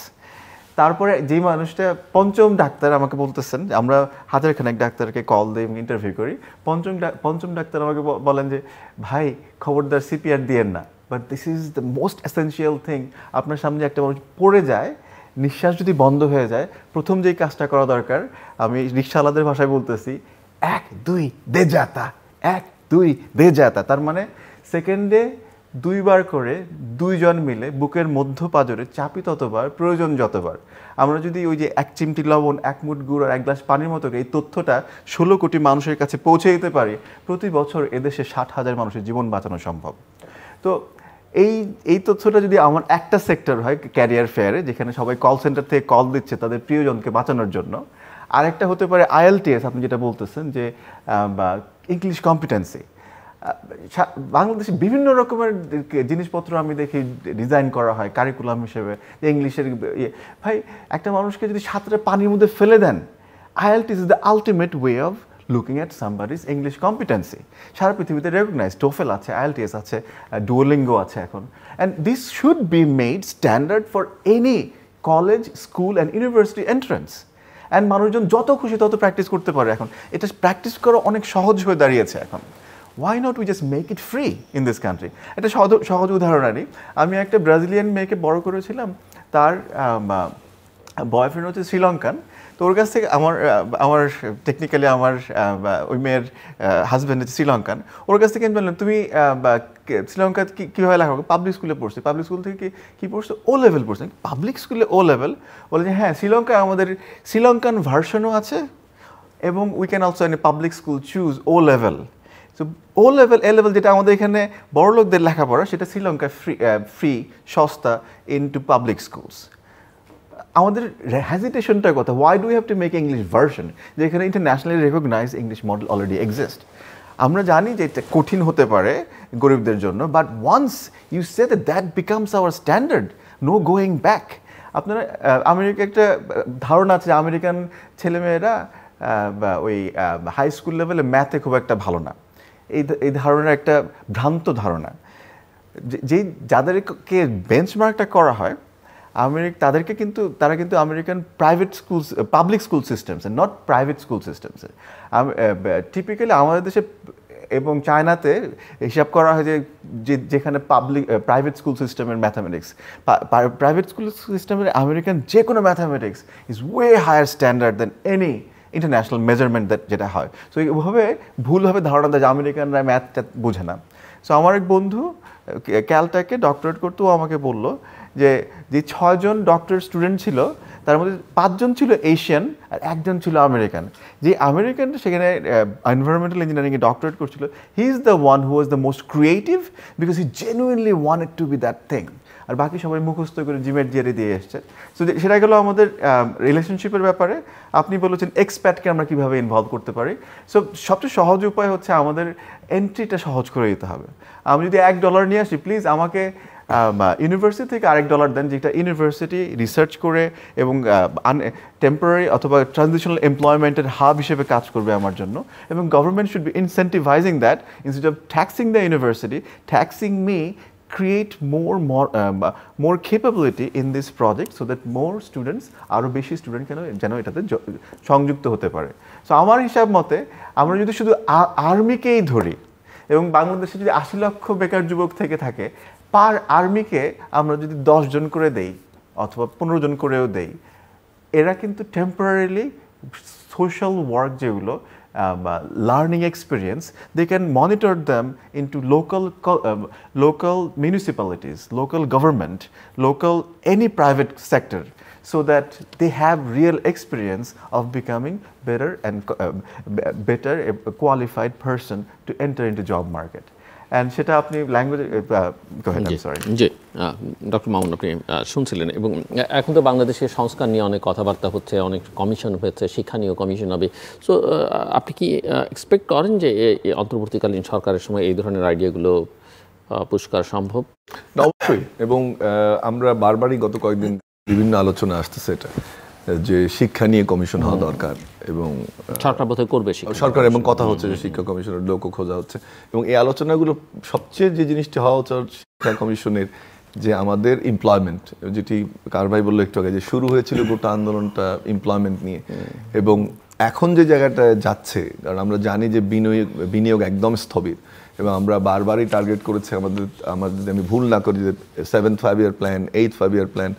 তারপরে যেই মানুষটা 5ম ডাক্তার আমাকে বলতেছেন, আমরা হাজার খানেক ডাক্তারকে কল দিই এবং ইন্টারভিউ করি, পঞ্চম ডাক্তার আমাকে বলেন যে ভাই খবরদার CPR দিয়েন না, but this is the most essential thing. আপনার সামনে একটা মানুষ পড়ে যায়, নিঃশ্বাস যদি বন্ধ হয়ে যায়, প্রথম যেই কাজটা করা দরকার, আমি রিক্সাওয়ালাদের ভাষায় বলতেছি, 1 2 দে যাতা, 1 2 দে যাতা। তার মানে সেকেন্ডে 2বার করে 2 জন মিলে বুকের মধ্য পাঁজরে চাপি ততবার, প্রয়োজন যতবার। আমরা যদি ওই যে 1 চিমটি লবণ, 1 মুঠ গুড় আর 1 গ্লাস পানির মতো এই তথ্যটা 16 কোটি মানুষের কাছে পৌঁছে দিতে পারি, প্রতি বছর এদেশে 60,000 মানুষের জীবন বাঁচানো সম্ভব। তো এই তথ্যটা যদি আমার একটা সেক্টর হয় ক্যারিয়ার ফেয়ারে, যেখানে সবাই কল সেন্টার থেকে কল দিচ্ছে তাদের প্রিয়জনকে বাঁচানোর জন্য, আরেকটা হতে পারে IELTS, আপনি যেটা বলতেছেন যে ইংলিশ কম্পিটেন্সি। বাংলাদেশে বিভিন্ন রকমের জিনিসপত্র আমি দেখি ডিজাইন করা হয় কারিকুলাম হিসেবে, যে ইংলিশের ভাই একটা মানুষকে যদি সাঁতরে পানির মধ্যে ফেলে দেন, IELTS is the ultimate way of looking at somebody's English competency. সারা পৃথিবীতে রেকগনাইজ, TOEFL আছে, IELTS আছে, Duolingo আছে এখন, and this should be made standard for any college, school and university entrance. And মানুষজন যত খুশি তত প্র্যাকটিস করতে পারে এখন, এটা প্র্যাকটিস করা অনেক সহজ হয়ে দাঁড়িয়েছে এখন। Why not we just make it free in this country? এটা সহজ উদাহরণ আনি, আমি একটা ব্রাজিলিয়ান মেয়েকে বড় করেছিলাম, তার বয়ফ্রেন্ড হচ্ছে শ্রীলঙ্কান। তো ওর কাছ থেকে আমার টেকনিক্যালি আমার ওই মেয়ের হাজব্যান্ড হচ্ছে শ্রীলঙ্কান। ওর কাছ থেকে আমি বললাম, তুমি শ্রীলঙ্কা কীভাবে লেখা? পাবলিক স্কুলে পড়ছে। পাবলিক স্কুল থেকে কী পড়ছে? ও লেভেল পড়ছে। পাবলিক স্কুলে ও লেভেল? বলে যে হ্যাঁ, শ্রীলঙ্কায় আমাদের শ্রীলঙ্কান ভার্সনও আছে, এবং we can also in a public school choose O level. So O level, A level যেটা আমাদের এখানে বড় লোকদের লেখাপড়া, সেটা শ্রীলঙ্কায় ফ্রি সস্তা ইনটু পাবলিক স্কুলস। আমাদের হেজিটেশনটার কথা, why do have to make English version, যেখানে internationally recognize English model already exist. আমরা জানি যে এটা কঠিন হতে পারে গরিবদের জন্য, but once you say that becomes our standard, no going back. আপনারা আমেরিকা একটা ধারণা আছে, আমেরিকান ছেলেমেয়েরা ওই হাই স্কুল লেভেলে ম্যাথে খুব একটা ভালো না, এই ধারণার একটা ভ্রান্ত ধারণা। যাদেরকে বেঞ্চমার্কটা করা হয় তারা কিন্তু American private schools, public school systems, not private school systems. Typically আমাদের দেশে এবং চায়নাতে হিসাব করা হয় যে যেখানে প্রাইভেট স্কুল সিস্টেমের ম্যাথামেটিক্স, প্রাইভেট স্কুল সিস্টেমের আমেরিকান যে কোনো mathematics is way higher standard than any international measurement যেটা হয়। সো এইভাবে ভুলভাবে ধারণা দেয় যে আমেরিকানরা ম্যাথটা বোঝে না। সো আমার এক বন্ধু ক্যালটেকে ডক্টরেট করতে, ও আমাকে বললো যে 6 জন ডক্টর স্টুডেন্ট ছিল, তার মধ্যে 5 জন ছিল এশিয়ান আর 1 জন ছিল আমেরিকান। যে আমেরিকান সেখানে এনভায়রনমেন্টাল ইঞ্জিনিয়ারিংয়ে ডক্টরেট করছিল, he is the one who was the most creative because he genuinely wanted to be that thing. আর বাকি সবাই মুখস্থ করে জিমেট জিয়ারে দিয়ে এসছে। সো সেটা গেলো আমাদের রিলেশনশিপের ব্যাপারে। আপনি বলেছেন এক্সপ্যাটকে আমরা কীভাবে ইনভলভ করতে পারি। সো সবচেয়ে সহজ উপায় হচ্ছে আমাদের এন্ট্রিটা সহজ করে দিতে হবে। আমি যদি $1 নিয়ে আসি, প্লিজ আমাকে ইউনিভার্সিটি থেকে $1 দেন, যেটা ইউনিভার্সিটি রিসার্চ করে এবং টেম্পোরারি অথবা ট্রানজিশনাল এমপ্লয়মেন্টের হাব হিসেবে কাজ করবে আমার জন্য। এবং government should be incentivising that instead of taxing the university, taxing me, create more capability in this project so that more students, আরও বেশি স্টুডেন্ট যেন এটাতে সংযুক্ত হতে পারে। সো আমার হিসাব মতে আমরা যদি শুধু আর্মিকেই ধরি, এবং বাংলাদেশে যদি 80 লক্ষ বেকার যুবক থেকে থাকে, পার আর্মিকে আমরা যদি 10 জন করে দেই অথবা 15 জন করেও দেই, এরা কিন্তু টেম্পোরারিলি সোশ্যাল ওয়ার্ক যেগুলো learning experience, they can monitor them into local municipalities, local government, local any private sector, so that they have real experience of becoming better and better a qualified person to enter into job market. And সেটা আপনি language জি doctor Mamun আপনি শুনছিলেন। এবং এখন তো বাংলাদেশের সংস্কার নিয়ে অনেক কথাবার্তা হচ্ছে, অনেক কমিশন হয়েছে, শিক্ষা নিয়েও কমিশন হবে। সো আপনি কি এক্সপেক্ট করেন যে অন্তর্বর্তীকালীন সরকারের সময় এই ধরনের আইডিয়াগুলো পুশ করা সম্ভব? অবশ্যই। এবং আমরা বারবারই গত কয়েকদিন বিভিন্ন আলোচনা আসতেছে এটা, যে শিক্ষা নিয়ে কমিশন হওয়া দরকার, এবং সরকার বোধহয় করবে সরকার, এবং কথা হচ্ছে যে শিক্ষা কমিশনের লোকও খোঁজা হচ্ছে। এবং এই আলোচনাগুলো সবচেয়ে যে জিনিসটি হওয়া উচিত শিক্ষা কমিশনের, যে আমাদের এমপ্লয়মেন্ট, যেটি কারভাই বললো একটু আগে, যে শুরু হয়েছিল গোটা আন্দোলনটা এমপ্লয়মেন্ট নিয়ে, এবং এখন যে জায়গাটায় যাচ্ছে, কারণ আমরা জানি যে বিনিয়োগ একদম স্থবির, এবং আমরা বারবারই টার্গেট করেছি আমাদের যদি আমি ভুল না করি, যে 7th 5-year plan, 8th 5-year plan,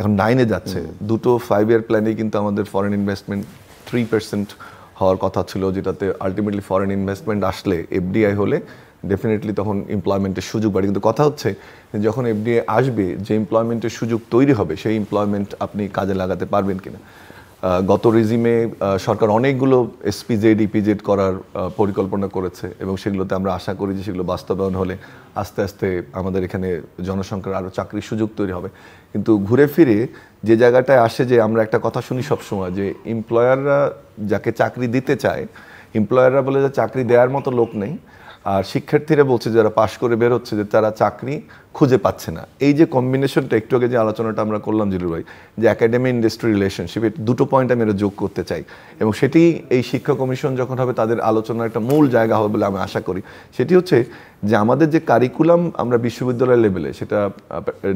এখন 9-এ যাচ্ছে। দুটো 5-year প্ল্যানেই কিন্তু আমাদের ফরেন ইনভেস্টমেন্ট 3% হওয়ার কথা ছিল, যেটাতে আলটিমেটলি ফরেন ইনভেস্টমেন্ট আসলে, এফডিআই হলে ডেফিনেটলি তখন এমপ্লয়মেন্টের সুযোগ বাড়ে। কিন্তু কথা হচ্ছে যখন এফডিএ আসবে, যে এমপ্লয়মেন্টের সুযোগ তৈরি হবে সেই এমপ্লয়মেন্ট আপনি কাজে লাগাতে পারবেন কিনা। গত রেজিমে সরকার অনেকগুলো এসপিজেড ইপিজেড করার পরিকল্পনা করেছে এবং সেগুলোতে আমরা আশা করি যে সেগুলো বাস্তবায়ন হলে আস্তে আস্তে আমাদের এখানে জনসংখ্যার আরও চাকরির সুযোগ তৈরি হবে। কিন্তু ঘুরে ফিরে যে জায়গাটায় আসে যে আমরা একটা কথা শুনি সবসময় যে এমপ্লয়াররা যাকে চাকরি দিতে চায়, এমপ্লয়াররা বলে যে চাকরি দেওয়ার মতো লোক নেই, আর শিক্ষার্থীরা বলছে যারা পাশ করে বের হচ্ছে যে তারা চাকরি খুঁজে পাচ্ছে না। এই যে কম্বিনেশনটা, একটু আগে যে আলোচনাটা আমরা করলাম জিলুর ভাই, যে একাডেমি ইন্ডাস্ট্রি রিলেশনশিপ, দুটো পয়েন্ট আমি যোগ করতে চাই এবং সেটি এই শিক্ষা কমিশন যখন হবে তাদের আলোচনার একটা মূল জায়গা হবে বলে আমি আশা করি। সেটি হচ্ছে যে আমাদের যে কারিকুলাম আমরা বিশ্ববিদ্যালয় লেভেলে, সেটা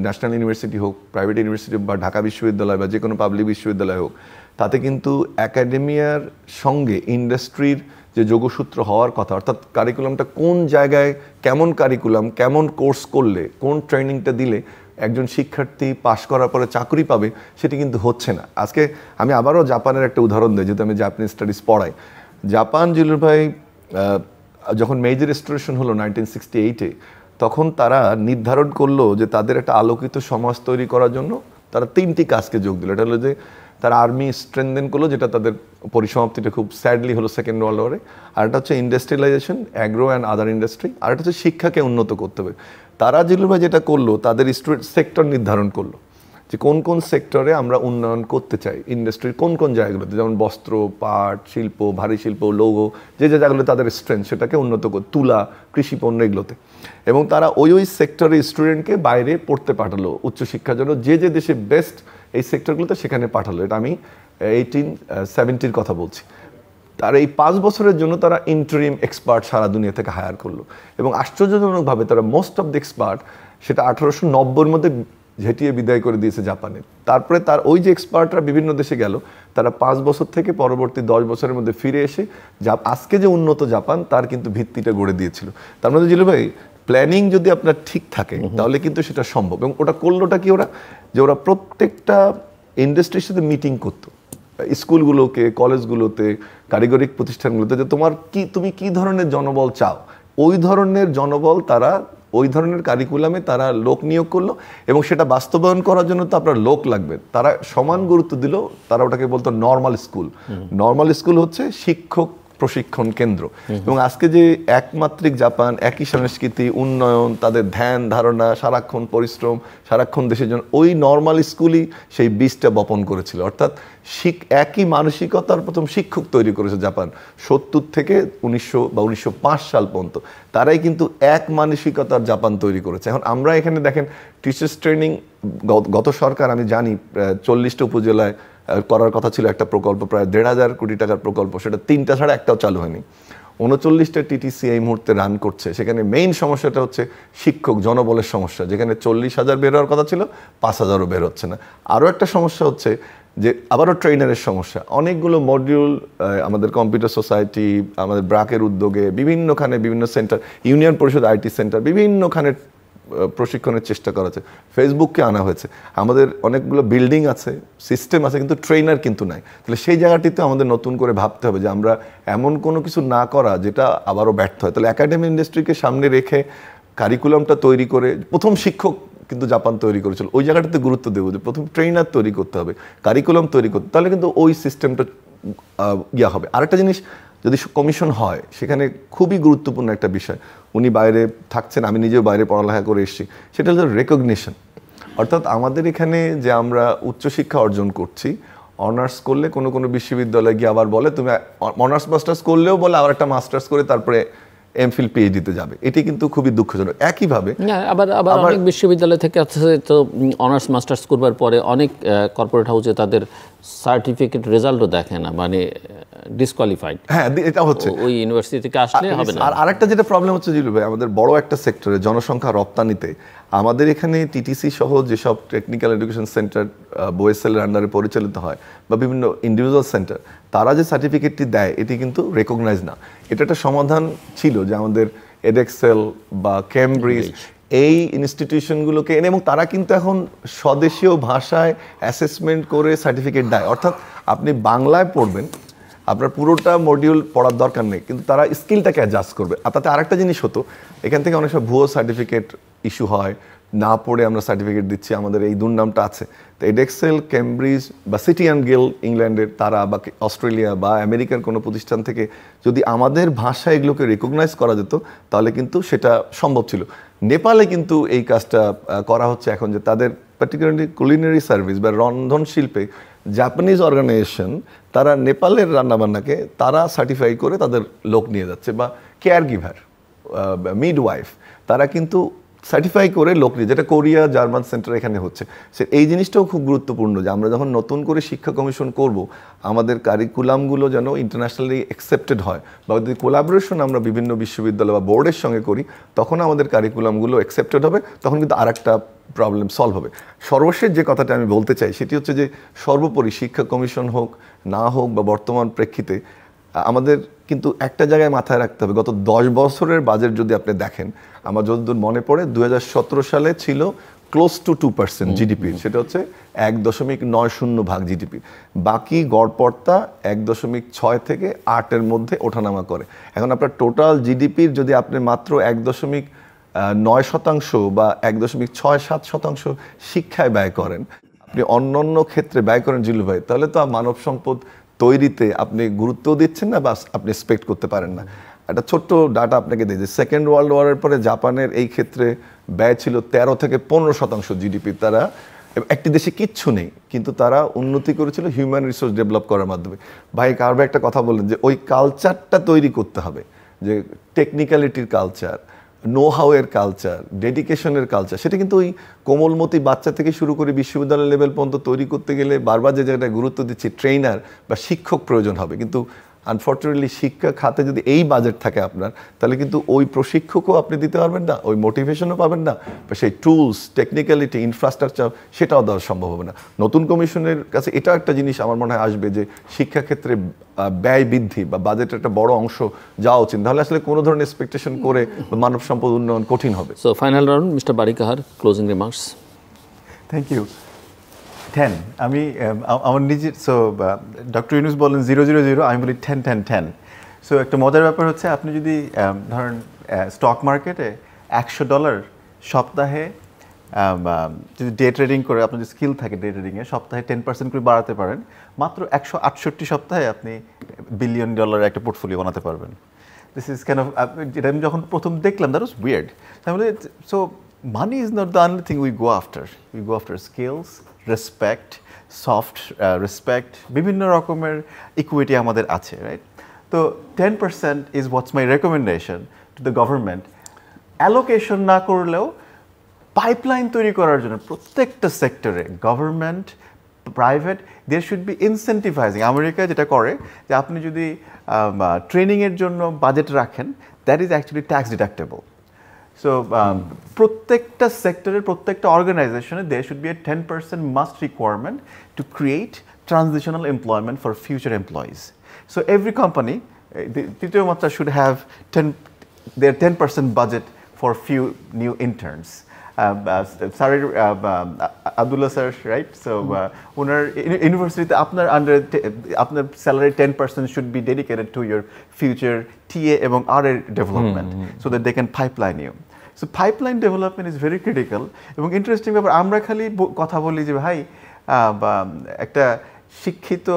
ন্যাশনাল ইউনিভার্সিটি হোক, প্রাইভেট ইউনিভার্সিটি বা ঢাকা বিশ্ববিদ্যালয় বা যে কোনো পাবলিক বিশ্ববিদ্যালয় হোক, তাতে কিন্তু একাডেমিয়ার সঙ্গে ইন্ডাস্ট্রির যে যোগসূত্র হওয়ার কথা, অর্থাৎ কারিকুলামটা কোন জায়গায়, কেমন কারিকুলাম, কেমন কোর্স করলে, কোন ট্রেনিংটা দিলে একজন শিক্ষার্থী পাশ করার পরে চাকরি পাবে, সেটি কিন্তু হচ্ছে না। আজকে আমি আবারও জাপানের একটা উদাহরণ দিই, যেহেতু আমি জাপানিজ স্টাডিজ পড়াই। জাপান জিলুর ভাই যখন মেইজি রেস্টোরেশন হলো 1968-এ, তখন তারা নির্ধারণ করলো যে তাদের একটা আলোকিত সমাজ তৈরি করার জন্য তারা 3টি কাজকে যোগ দিল। এটা হলো যে তারা আর্মি স্ট্রেনদেন করলো, যেটা তাদের পরিসমাপ্তিটা খুব স্যাডলি হলো সেকেন্ড ওয়ার্ল্ড ওয়ারে। আর একটা হচ্ছে industrialisation, agro and other industry. আর একটা হচ্ছে শিক্ষাকে উন্নত করতে হবে। তারা জিলুর ভাই যেটা করলো, তাদের সেক্টর নির্ধারণ করলো যে কোন কোন সেক্টরে আমরা উন্নয়ন করতে চাই, ইন্ডাস্ট্রির কোন কোন জায়গাগুলোতে, যেমন বস্ত্র, পাট শিল্প, ভারী শিল্প, লৌহ, যে যে জায়গাগুলো তাদের স্ট্রেংথ, সেটাকে উন্নত করে, তুলা, কৃষি পণ্য, এগুলোতে। এবং তারা ওই সেক্টরে স্টুডেন্টকে বাইরে পড়তে পাঠালো উচ্চশিক্ষার জন্য, যে যে দেশে বেস্ট এই সেক্টরগুলোতে সেখানে পাঠালো। এটা আমি 1870-র কথা বলছি। তার এই 5 বছরের জন্য তারা ইন্টারিম এক্সপার্ট সারা দুনিয়া থেকে হায়ার করলো এবং আশ্চর্যজনকভাবে তারা মোস্ট অফ দ্য এক্সপার্ট সেটা 1890-র মধ্যে ঝেঁটিয়ে বিদায় করে দিয়েছে জাপানে। তারপরে তার ওই যে এক্সপার্টরা বিভিন্ন দেশে গেল, তারা 5 বছর থেকে পরবর্তী 10 বছরের মধ্যে ফিরে এসে আজকে যে উন্নত জাপান, তার কিন্তু ভিত্তিটা গড়ে দিয়েছিল। তার মধ্যে জিলু ভাই, প্ল্যানিং যদি আপনার ঠিক থাকে তাহলে কিন্তু সেটা সম্ভব। এবং ওটা করলোটা কি ওরা, যে ওরা প্রত্যেকটা ইন্ডাস্ট্রির সাথে মিটিং করতো, স্কুলগুলোকে, কলেজগুলোতে, কারিগরি প্রতিষ্ঠানগুলোতে, যে তুমি কি ধরনের জনবল চাও, ওই ধরনের জনবল তারা ওই ধরনের কারিকুলামে তারা লোক নিয়োগ করলো। এবং সেটা বাস্তবায়ন করার জন্য তো আপনার লোক লাগবে, তারা সমান গুরুত্ব দিল। তারা ওটাকে বলতো নর্মাল স্কুল। নর্মাল স্কুল হচ্ছে শিক্ষক প্রশিক্ষণ কেন্দ্র। এবং আজকে যে একমাত্রিক জাপান, একই সংস্কৃতি, উন্নয়ন, তাদের ধ্যান ধারণা, সারাক্ষণ পরিশ্রম, সারাক্ষণ দেশের জন্য, ওই নর্মাল স্কুলই সেই বীজটা বপন করেছিল। অর্থাৎ একই মানসিকতার প্রথম শিক্ষক তৈরি করেছে জাপান 70 থেকে 1900 বা 1905 সাল পর্যন্ত। তারাই কিন্তু এক মানসিকতার জাপান তৈরি করেছে। এখন আমরা এখানে দেখেন টিচার্স ট্রেনিং, গত সরকার আমি জানি 40টা উপজেলায় করার কথা ছিল একটা প্রকল্প, প্রায় 1,500 কোটি টাকার প্রকল্প, সেটা 3টা ছাড়া একটাও চালু হয়নি। 39টা টিটিসি এই মুহূর্তে রান করছে। সেখানে মেইন সমস্যাটা হচ্ছে শিক্ষক জনবলের সমস্যা, যেখানে 40,000 বের হওয়ার কথা ছিল 5,000ও বের হচ্ছে না। আরও একটা সমস্যা হচ্ছে যে আবারও ট্রেনারের সমস্যা। অনেকগুলো মডিউল আমাদের কম্পিউটার সোসাইটি, আমাদের ব্রাকের উদ্যোগে বিভিন্নখানে, বিভিন্ন সেন্টার, ইউনিয়ন পরিষদ আইটি সেন্টার, বিভিন্নখানে প্রশিক্ষণের চেষ্টা করা হয়েছে, ফেসবুককে আনা হয়েছে। আমাদের অনেকগুলো বিল্ডিং আছে, সিস্টেম আছে, কিন্তু ট্রেনার কিন্তু নাই। তাহলে সেই জায়গাটিতে আমাদের নতুন করে ভাবতে হবে যে আমরা এমন কোনো কিছু না করা যেটা আবারও ব্যর্থ হয়। তাহলে একাডেমি ইন্ডাস্ট্রিকে সামনে রেখে কারিকুলামটা তৈরি করে, প্রথম শিক্ষক কিন্তু জাপান তৈরি করেছিল, ওই জায়গাটাতে গুরুত্ব দেবো যে প্রথম ট্রেনার তৈরি করতে হবে, কারিকুলাম তৈরি করতে, তাহলে কিন্তু ওই সিস্টেমটা হবে। আরেকটা জিনিস, যদি কমিশন হয়, সেখানে খুবই গুরুত্বপূর্ণ একটা বিষয়, উনি বাইরে থাকছেন, আমি নিজেও বাইরে পড়ালেখা করে এসেছি, সেটা হলো রেকগনিশন। অর্থাৎ আমাদের এখানে যে আমরা উচ্চশিক্ষা অর্জন করছি, অনার্স করলে কোনো কোনো বিশ্ববিদ্যালয়ে গিয়ে আবার বলে তুমি অনার্স মাস্টার্স করলেও বলে আবার একটা মাস্টার্স করে তারপরে এমফিল পিএইচডিতে যাবে। এটি কিন্তু খুবই দুঃখজনক। একইভাবে আবার অনেক বিশ্ববিদ্যালয় থেকে আছে তো অনার্স মাস্টার্স করবার পরে অনেক কর্পোরেট হাউসে তাদের সার্টিফিকেট রেজাল্টও দেখে না, মানে ডিসকোয়ালিফাইড। হ্যাঁ, এটা হচ্ছে ওই ইউনিভার্সিটি থেকে আসলে হবে না। আর আরেকটা যেটা প্রবলেম হচ্ছে জিলু ভাই, আমাদের বড় একটা সেক্টরে জনসংখ্যা রপ্তানিতে আমাদের এখানে টিটিসি সহ যেসব টেকনিক্যাল এডুকেশন সেন্টার বোয়েসেলের আন্ডারে পরিচালিত হয় বা বিভিন্ন ইন্ডিভিজুয়াল সেন্টার, তারা যে সার্টিফিকেটটি দেয় এটি কিন্তু রেকগনাইজ না। এটা একটা সমাধান ছিল যে আমাদের এডেক্সেল বা ক্যামব্রিজ এই ইনস্টিটিউশনগুলোকে এনে, এবং তারা কিন্তু এখন স্বদেশীয় ভাষায় অ্যাসেসমেন্ট করে সার্টিফিকেট দেয়। অর্থাৎ আপনি বাংলায় পড়বেন, আপনার পুরোটা মডিউল পড়ার দরকার নেই, কিন্তু তারা স্কিলটাকে অ্যাডজাস্ট করবে। আর তাতে আরেকটা জিনিস হতো, এখান থেকে অনেক সময় ভুয়ো সার্টিফিকেট ইস্যু হয়, না পড়ে আমরা সার্টিফিকেট দিচ্ছি, আমাদের এই দুর্নামটা আছে। তো এডেক্সেল, কেমব্রিজ বা সিটি অ্যান্ড গিল ইংল্যান্ডের তারা বা অস্ট্রেলিয়া বা আমেরিকার কোনো প্রতিষ্ঠান থেকে যদি আমাদের ভাষা এগুলোকে রেকগনাইজ করা যেত তাহলে কিন্তু সেটা সম্ভব ছিল। নেপালে কিন্তু এই কাজটা করা হচ্ছে এখন, যে তাদের পার্টিকুলারলি কুলিনারি সার্ভিস বা রন্ধন শিল্পে জাপানিজ অর্গানাইজেশন তারা নেপালের রান্নাবান্নাকে তারা সার্টিফাই করে তাদের লোক নিয়ে যাচ্ছে, বা কেয়ার গিভার, মিডওয়াইফ, তারা কিন্তু সার্টিফাই করে লোক নিয়ে, যেটা কোরিয়া জার্মান সেন্টার এখানে হচ্ছে। সে এই জিনিসটাও খুব গুরুত্বপূর্ণ যে আমরা যখন নতুন করে শিক্ষা কমিশন করব, আমাদের কারিকুলামগুলো যেন ইন্টারন্যাশনালি অ্যাকসেপ্টেড হয়, বা যদি কোলাবোরেশন আমরা বিভিন্ন বিশ্ববিদ্যালয় বা বোর্ডের সঙ্গে করি তখন আমাদের কারিকুলামগুলো অ্যাকসেপ্টেড হবে, তখন কিন্তু আরেকটা প্রবলেম সলভ হবে। সর্বশেষ যে কথাটা আমি বলতে চাই সেটি হচ্ছে যে সর্বোপরি শিক্ষা কমিশন হোক না হোক বা বর্তমান প্রেক্ষিতে আমাদের কিন্তু একটা জায়গায় মাথায় রাখতে হবে, গত 10 বছরের বাজেট যদি আপনি দেখেন, আমার যতদূর মনে পড়ে 2017 সালে ছিল ক্লোজ টু 2% জিডিপি, সেটা হচ্ছে 1.90 ভাগ জিডিপি। বাকি গড়পড়তা 1.6 থেকে 8-এর মধ্যে ওঠানামা করে। এখন আপনার টোটাল জিডিপির যদি আপনি মাত্র 1.9% বা 1.67% শিক্ষায় ব্যয় করেন, আপনি অন্যান্য ক্ষেত্রে ব্যয় করেন জিলু ভাই, তাহলে তো মানব সম্পদ তৈরিতে আপনি গুরুত্ব দিচ্ছেন না, বা আপনি এক্সপেক্ট করতে পারেন না। একটা ছোট্ট ডাটা আপনাকে দিই যে সেকেন্ড ওয়ার্ল্ড ওয়ারের পরে জাপানের এই ক্ষেত্রে ব্যয় ছিল 13 থেকে 15% জিডিপি। তারা একটি দেশে কিচ্ছু নেই, কিন্তু তারা উন্নতি করেছিল হিউম্যান রিসোর্স ডেভেলপ করার মাধ্যমে। ভাই কারবে একটা কথা বললেন যে ওই কালচারটা তৈরি করতে হবে, যে টেকনিক্যালিটির কালচার, নো হাউয়ের কালচার, ডেডিকেশনের কালচার, সেটা কিন্তু ওই কোমলমতি বাচ্চা থেকে শুরু করে বিশ্ববিদ্যালয় লেভেল পর্যন্ত তৈরি করতে গেলে বারবার যে জায়গাটা গুরুত্ব দিচ্ছি ট্রেনার বা শিক্ষক প্রয়োজন হবে। কিন্তু আনফর্চুনেটলি শিক্ষা খাতে যদি এই বাজেট থাকে আপনার, তাহলে কিন্তু ওই প্রশিক্ষকও আপনি দিতে পারবেন না, ওই মোটিভেশনও পাবেন না, বা সেই টুলস, টেকনিক্যালিটি, ইনফ্রাস্ট্রাকচার সেটাও দেওয়া সম্ভব হবে না। নতুন কমিশনের কাছে এটা একটা জিনিস আমার মনে হয় আসবে, যে শিক্ষাক্ষেত্রে ব্যয় বৃদ্ধি বা বাজেটের একটা বড় অংশ যাওয়া উচিত, তাহলে আসলে কোনো ধরনের এক্সপেকটেশন করে মানব সম্পদ উন্নয়ন কঠিন হবে। সো ফাইনাল রাউন্ড, মিস্টার বারী কাহার, ক্লোজিং রিমার্কস। Thank you. 10 আমি আমার নিজের, সো ডক্টর ইউনুস বলেন 000, আমি বলি 10-10-10। সো একটা মজার ব্যাপার হচ্ছে, আপনি যদি ধরেন স্টক মার্কেটে $100 সপ্তাহে যদি ডে ট্রেডিং করে, আপনার যদি স্কিল থাকে ডে ট্রেডিংয়ে, সপ্তাহে 10% করে বাড়াতে পারেন, মাত্র 168 সপ্তাহে আপনি $1 বিলিয়ন একটা পোর্টফোলিও বানাতে পারবেন। দিস ইজ কাইন্ড অফ, যেটা আমি যখন প্রথম দেখলাম, দ্যাট ওয়াজ উইয়ার্ড। আমি বলি, so money is not the only thing we go after. We go after skills, respect, soft respect, বিভিন্ন রকমের ইকুইটি আমাদের আছে, রাইট? তো 10% is what's my recommendation to the government. Allocation না করলেও পাইপলাইন তৈরি করার জন্য প্রত্যেকটা সেক্টরে, government, private, there should be incentivizing. America যেটা করে, যে আপনি যদি ট্রেনিংয়ের জন্য বাজেট রাখেন, that is actually tax deductible. So প্রত্যেকটা সেক্টরের, প্রত্যেকটা অর্গানাইজেশনে there should be a 10% must requirement to create transitional employment for future employees. So every company, তৃতীয় মাত্রা should have their 10% budget for few new interns. স্যারের Abdullah sir, right? So ওনার ইউনিভার্সিটিতে আপনার আপনার salary 10% should be dedicated to your future TA এবং আর এর development, so that they can pipeline you. So pipeline development is very critical. এবং interesting ব্যাপার, আমরা খালি কথা বলি যে ভাই একটা শিক্ষিত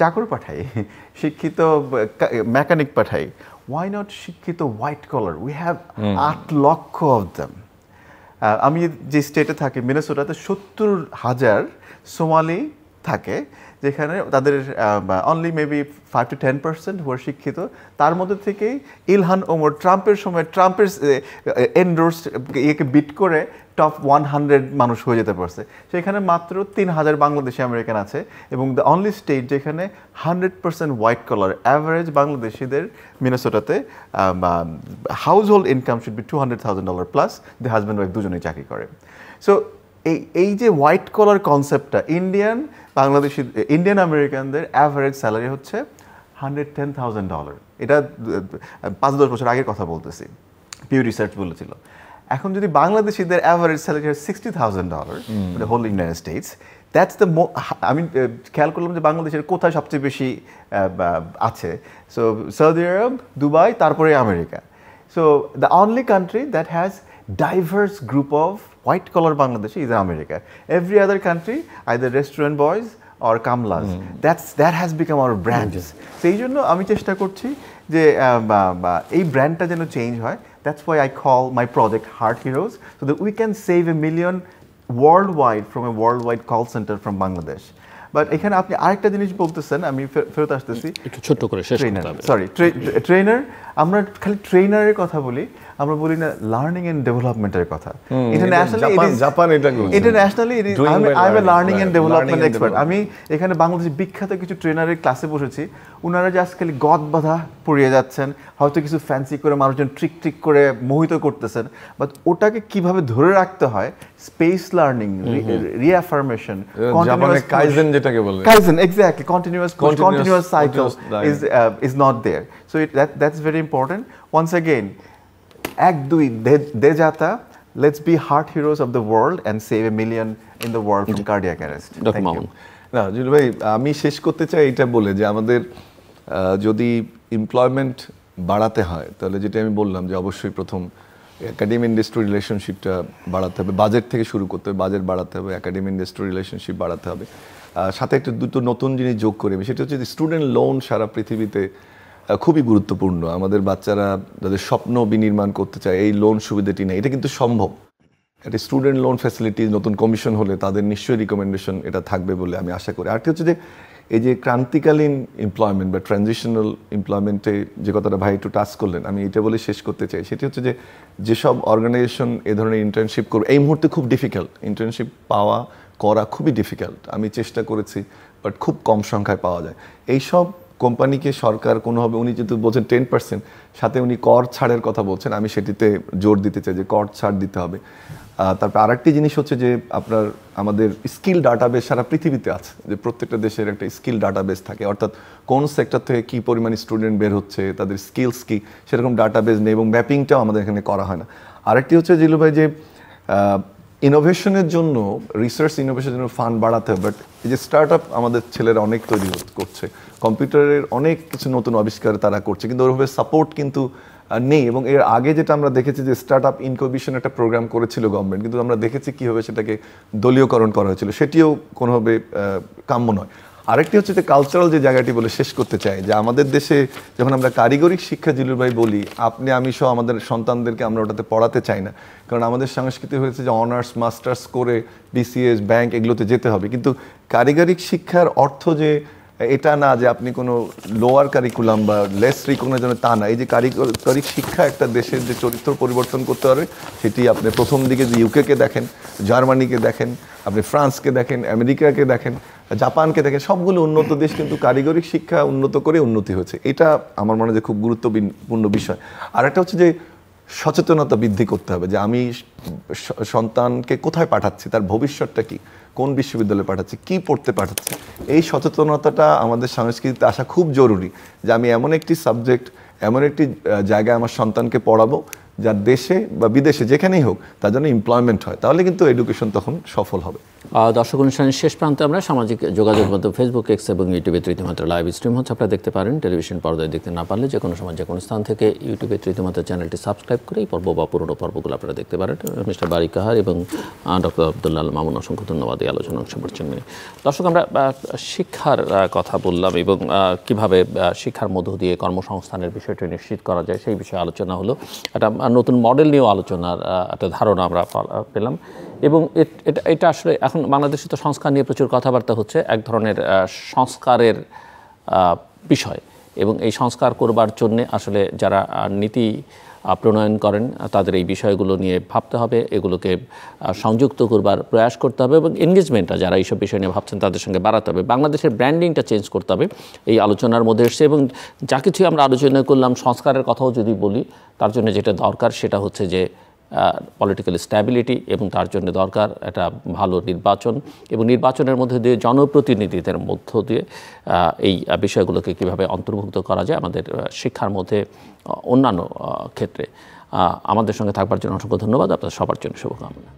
চাকর পাঠাই, শিক্ষিত মেকানিক পাঠাই, ওয়াই নট শিক্ষিত হোয়াইট কলার? উই হ্যাভ 8 লক্ষ অফ দেম। আমি যে স্টেটে থাকি মিনেসোটাতে 70,000 সোমালি থাকে, যেখানে তাদের অনলি মেবি 5 to 10% হু আর শিক্ষিত। তার মধ্যে থেকেই ইলহান ওমর ট্রাম্পের সময় ট্রাম্পের এন্ডোর্স ইয়েকে বিট করে টপ 100 মানুষ হয়ে যেতে পারছে। সেখানে মাত্র 3,000 বাংলাদেশি আমেরিকান আছে, এবং দ্য অনলি স্টেট যেখানে 100% হোয়াইট কলার। অ্যাভারেজ বাংলাদেশিদের মিনেসোটাতে household income should be $200,000 plus, the husband wife দুজনেই চাকরি করে। সো এই যে হোয়াইট কলার কনসেপ্টটা, বাংলাদেশি ইন্ডিয়ান আমেরিকানদের অ্যাভারেজ স্যালারি হচ্ছে $110,000। এটা 5-10 বছর আগের কথা বলতেছি, পিউ রিসার্চ বলেছিল। এখন যদি বাংলাদেশিদের অ্যাভারেজ স্যালারি হয় $60,000 whole United States, that's the আমি খেয়াল করলাম যে বাংলাদেশের কোথায় সবচেয়ে বেশি আছে, সো সৌদি আরব, দুবাই, তারপরে America. So the only country that has diverse group of white collar Bangladeshi is America. Every other country, either restaurant boys or kamlas. That has become our brand. সেই জন্য আমি চেষ্টা করছি যে এই ব্র্যান্ডটা যেন change হয়। That's why I call my project Heart Heroes, so that we can save 1 million worldwide from a worldwide call center from Bangladesh. But এখানে আপনি আরেকটা জিনিস বলতেছেন, আমি ফেরত আসতেছি একটু ছোট্ট করে শেষ করতে হবে। সরি, ট্রেনার, আমরা খালি ট্রেনারের কথা বলি, আমরা বলি না লার্নিং এন্ড ডেভেলপমেন্টের কথা। Internationally I am a learning and development expert. আমি এখানে বাংলাদেশে বিখ্যাত কিছু ট্রেনারের ক্লাসে বসেছি, ওনারা জাস্ট খালি গদ বাঁধা পড়িয়ে যাচ্ছেন, হয়তো কিছু ফ্যান্সি করে মানুষজন ট্রিক করে মোহিত করতেছেন, বাট ওটাকে কিভাবে ধরে রাখতে হয়, স্পেস লার্নিং, রিঅ্যাফার্মেশন, কাইজেন যেটাকে বলে, kaizen, exactly, continuous cycle is not there. So that's very important. Once again, Act 2, De Jata, let's be heart heroes of the world and save 1 million in the world from cardiac arrest. Thank you. না জিলু ভাই, আমি শেষ করতে চাই এটা বলে যে আমাদের যদি এমপ্লয়মেন্ট বাড়াতে হয়, তাহলে যেটা আমি বললাম যে অবশ্যই প্রথম একাডেমি ইন্ডাস্ট্রি রিলেশনশিপটা বাড়াতে হবে, বাজেট থেকে শুরু করতে হবে, বাজেট বাড়াতে হবে, একাডেমি ইন্ডাস্ট্রি রিলেশনশিপ বাড়াতে হবে। সাথে একটা দুটো নতুন জিনিস যোগ করে, সেটা হচ্ছে যে স্টুডেন্ট লোন সারা পৃথিবীতে খুবই গুরুত্বপূর্ণ। আমাদের বাচ্চারা যাদের স্বপ্ন বিনির্মাণ করতে চায়, এই লোন সুবিধাটি নেই, এটা কিন্তু সম্ভব। একটা স্টুডেন্ট লোন ফ্যাসিলিটি নতুন কমিশন হলে তাদের নিশ্চয়ই রিকমেন্ডেশন এটা থাকবে বলে আমি আশা করি। আরেকটি হচ্ছে যে এই যে ক্রান্তিকালীন এমপ্লয়মেন্ট বা ট্রানজিশনাল এমপ্লয়মেন্টে যে কথাটা ভাই একটু টাচ করলেন, আমি এটা বলে শেষ করতে চাই, সেটি হচ্ছে যে যেসব অর্গানাইজেশন এ ধরনের ইন্টার্নশিপ করবে, এই মুহূর্তে খুব ডিফিকাল্ট, ইন্টার্নশিপ করা খুবই ডিফিকাল্ট। আমি চেষ্টা করেছি, বাট খুব কম সংখ্যায় পাওয়া যায়। এইসব কোম্পানিকে সরকার কোনোভাবে, উনি যেহেতু বলছেন 10%, সাথে উনি কর ছাড়ের কথা বলছেন, আমি সেটিতে জোর দিতে চাই যে কর ছাড় দিতে হবে। তারপর আরেকটি জিনিস হচ্ছে যে আমাদের স্কিল ডাটাবেস সারা পৃথিবীতে আছে, যে প্রত্যেকটা দেশের একটা স্কিল ডাটাবেস থাকে, অর্থাৎ কোন সেক্টর থেকে কী পরিমাণ স্টুডেন্ট বের হচ্ছে, তাদের স্কিলস কী, সেরকম ডাটাবেস নেই, এবং ম্যাপিংটাও আমাদের এখানে করা হয় না। আরেকটি হচ্ছে জিলু ভাই যে ইনোভেশনের জন্য, রিসার্চ ইনোভেশনের জন্য ফান্ড বাড়াতে হবে, বাট এই যে স্টার্ট আপ আমাদের ছেলেরা অনেক তৈরি করছে, কম্পিউটারের অনেক কিছু নতুন আবিষ্কার তারা করছে, কিন্তু ওইভাবে সাপোর্ট কিন্তু নেই। এবং এর আগে যেটা আমরা দেখেছি যে স্টার্ট আপ ইনকিউবেশন একটা প্রোগ্রাম করেছিল গভর্নমেন্ট, কিন্তু আমরা দেখেছি কীভাবে সেটাকে দলীয়করণ করা হয়েছিল, সেটিও কোনোভাবে কাম্য নয়। আরেকটি হচ্ছে যে কালচারাল যে জায়গাটি বলে শেষ করতে চাই, যে আমাদের দেশে যখন আমরা কারিগরি শিক্ষা জিলুর ভাই বলি, আমি সহ আমাদের সন্তানদেরকে আমরা ওটাতে পড়াতে চাই না, কারণ আমাদের সংস্কৃতি হয়েছে যে অনার্স মাস্টার্স করে বিসিএস ব্যাংক এগুলোতে যেতে হবে, কিন্তু কারিগরি শিক্ষার অর্থ যে এটা না যে আপনি কোনো লোয়ার কারিকুলাম বা লেস রিকগনাইজ, তা না। এই যে কারিগরি শিক্ষা একটা দেশের যে চরিত্র পরিবর্তন করতে পারে, সেটি আপনি প্রথম দিকে যে ইউকেকে দেখেন, জার্মানিকে দেখেন, আপনি ফ্রান্সকে দেখেন, আমেরিকাকে দেখেন, জাপানকে দেখেন, সবগুলো উন্নত দেশ কিন্তু কারিগরি শিক্ষা উন্নত করে উন্নতি হয়েছে। এটা আমার মনে হয় যে খুব গুরুত্বপূর্ণ বিষয়। আর একটা হচ্ছে যে সচেতনতা বৃদ্ধি করতে হবে, যে আমি সন্তানকে কোথায় পাঠাচ্ছি, তার ভবিষ্যৎটা কি, কোন বিশ্ববিদ্যালয়ে পাঠাচ্ছি, কি পড়তে পাঠাচ্ছি, এই সচেতনতাটা আমাদের সংস্কৃতিতে আসা খুব জরুরি, যে আমি এমন একটি সাবজেক্ট, এমন একটি জায়গায় আমার সন্তানকে পড়াবো যার দেশে বা বিদেশে যেখানেই হোক তার জন্য এমপ্লয়মেন্ট হয়, তাহলে কিন্তু এডুকেশন তখন সফল হবে। দর্শক অনুষ্ঠানের শেষ প্রান্তে আমরা সামাজিক যোগাযোগ মাধ্যম ফেসবুক, এক্স এবং ইউটিউবে তৃতীয়মাত্রা লাইভ স্ট্রিম হচ্ছে, আপনারা দেখতে পারেন। টেলিভিশন পর্দায় দেখতে না পারলে যে কোনো সময় যে কোনো স্থান থেকে ইউটিউবে তৃতীয়মাত্রা চ্যানেলটি সাবস্ক্রাইব করে এই পর্ব বা পুরোনো পর্বগুলো আপনারা দেখতে পারেন। মিস্টার বারিক কাহার এবং ডক্টর আব্দুল্লাহ আল মামুন, অসংখ্য ধন্যবাদ এই আলোচনা অংশগ্রহণের জন্য। দর্শক, আমরা শিক্ষার কথা বললাম এবং কিভাবে শিক্ষার মধ্য দিয়ে কর্মসংস্থানের বিষয়টি নিশ্চিত করা যায় সেই বিষয়ে আলোচনা হলো। একটা নতুন মডেল নিয়েও আলোচনার একটা ধারণা আমরা পেলাম। এবং এটা আসলে এখন বাংলাদেশে তো সংস্কার নিয়ে প্রচুর কথাবার্তা হচ্ছে, এক ধরনের সংস্কারের বিষয়, এবং এই সংস্কার করবার জন্যে আসলে যারা নীতি প্রণয়ন করেন তাদের এই বিষয়গুলো নিয়ে ভাবতে হবে, এগুলোকে সংযুক্ত করবার প্রয়াস করতে হবে, এবং এনগেজমেন্টটা যারা এইসব বিষয় নিয়ে ভাবছেন তাদের সঙ্গে বাড়াতে হবে। বাংলাদেশের ব্র্যান্ডিংটা চেঞ্জ করতে হবে, এই আলোচনার মধ্যে এসছে। এবং যা কিছু আমরা আলোচনা করলাম, সংস্কারের কথাও যদি বলি, তার জন্য যেটা দরকার সেটা হচ্ছে যে পলিটিক্যাল স্ট্যাবিলিটি, এবং তার জন্য দরকার একটা ভালো নির্বাচন, এবং নির্বাচনের মধ্যে দিয়ে জনপ্রতিনিধিদের মধ্য দিয়ে এই বিষয়গুলোকে কীভাবে অন্তর্ভুক্ত করা যায় আমাদের শিক্ষার মধ্যে অন্যান্য ক্ষেত্রে। আমাদের সঙ্গে থাকবার জন্য অসংখ্য ধন্যবাদ, আপনাদের সবার জন্য শুভকামনা।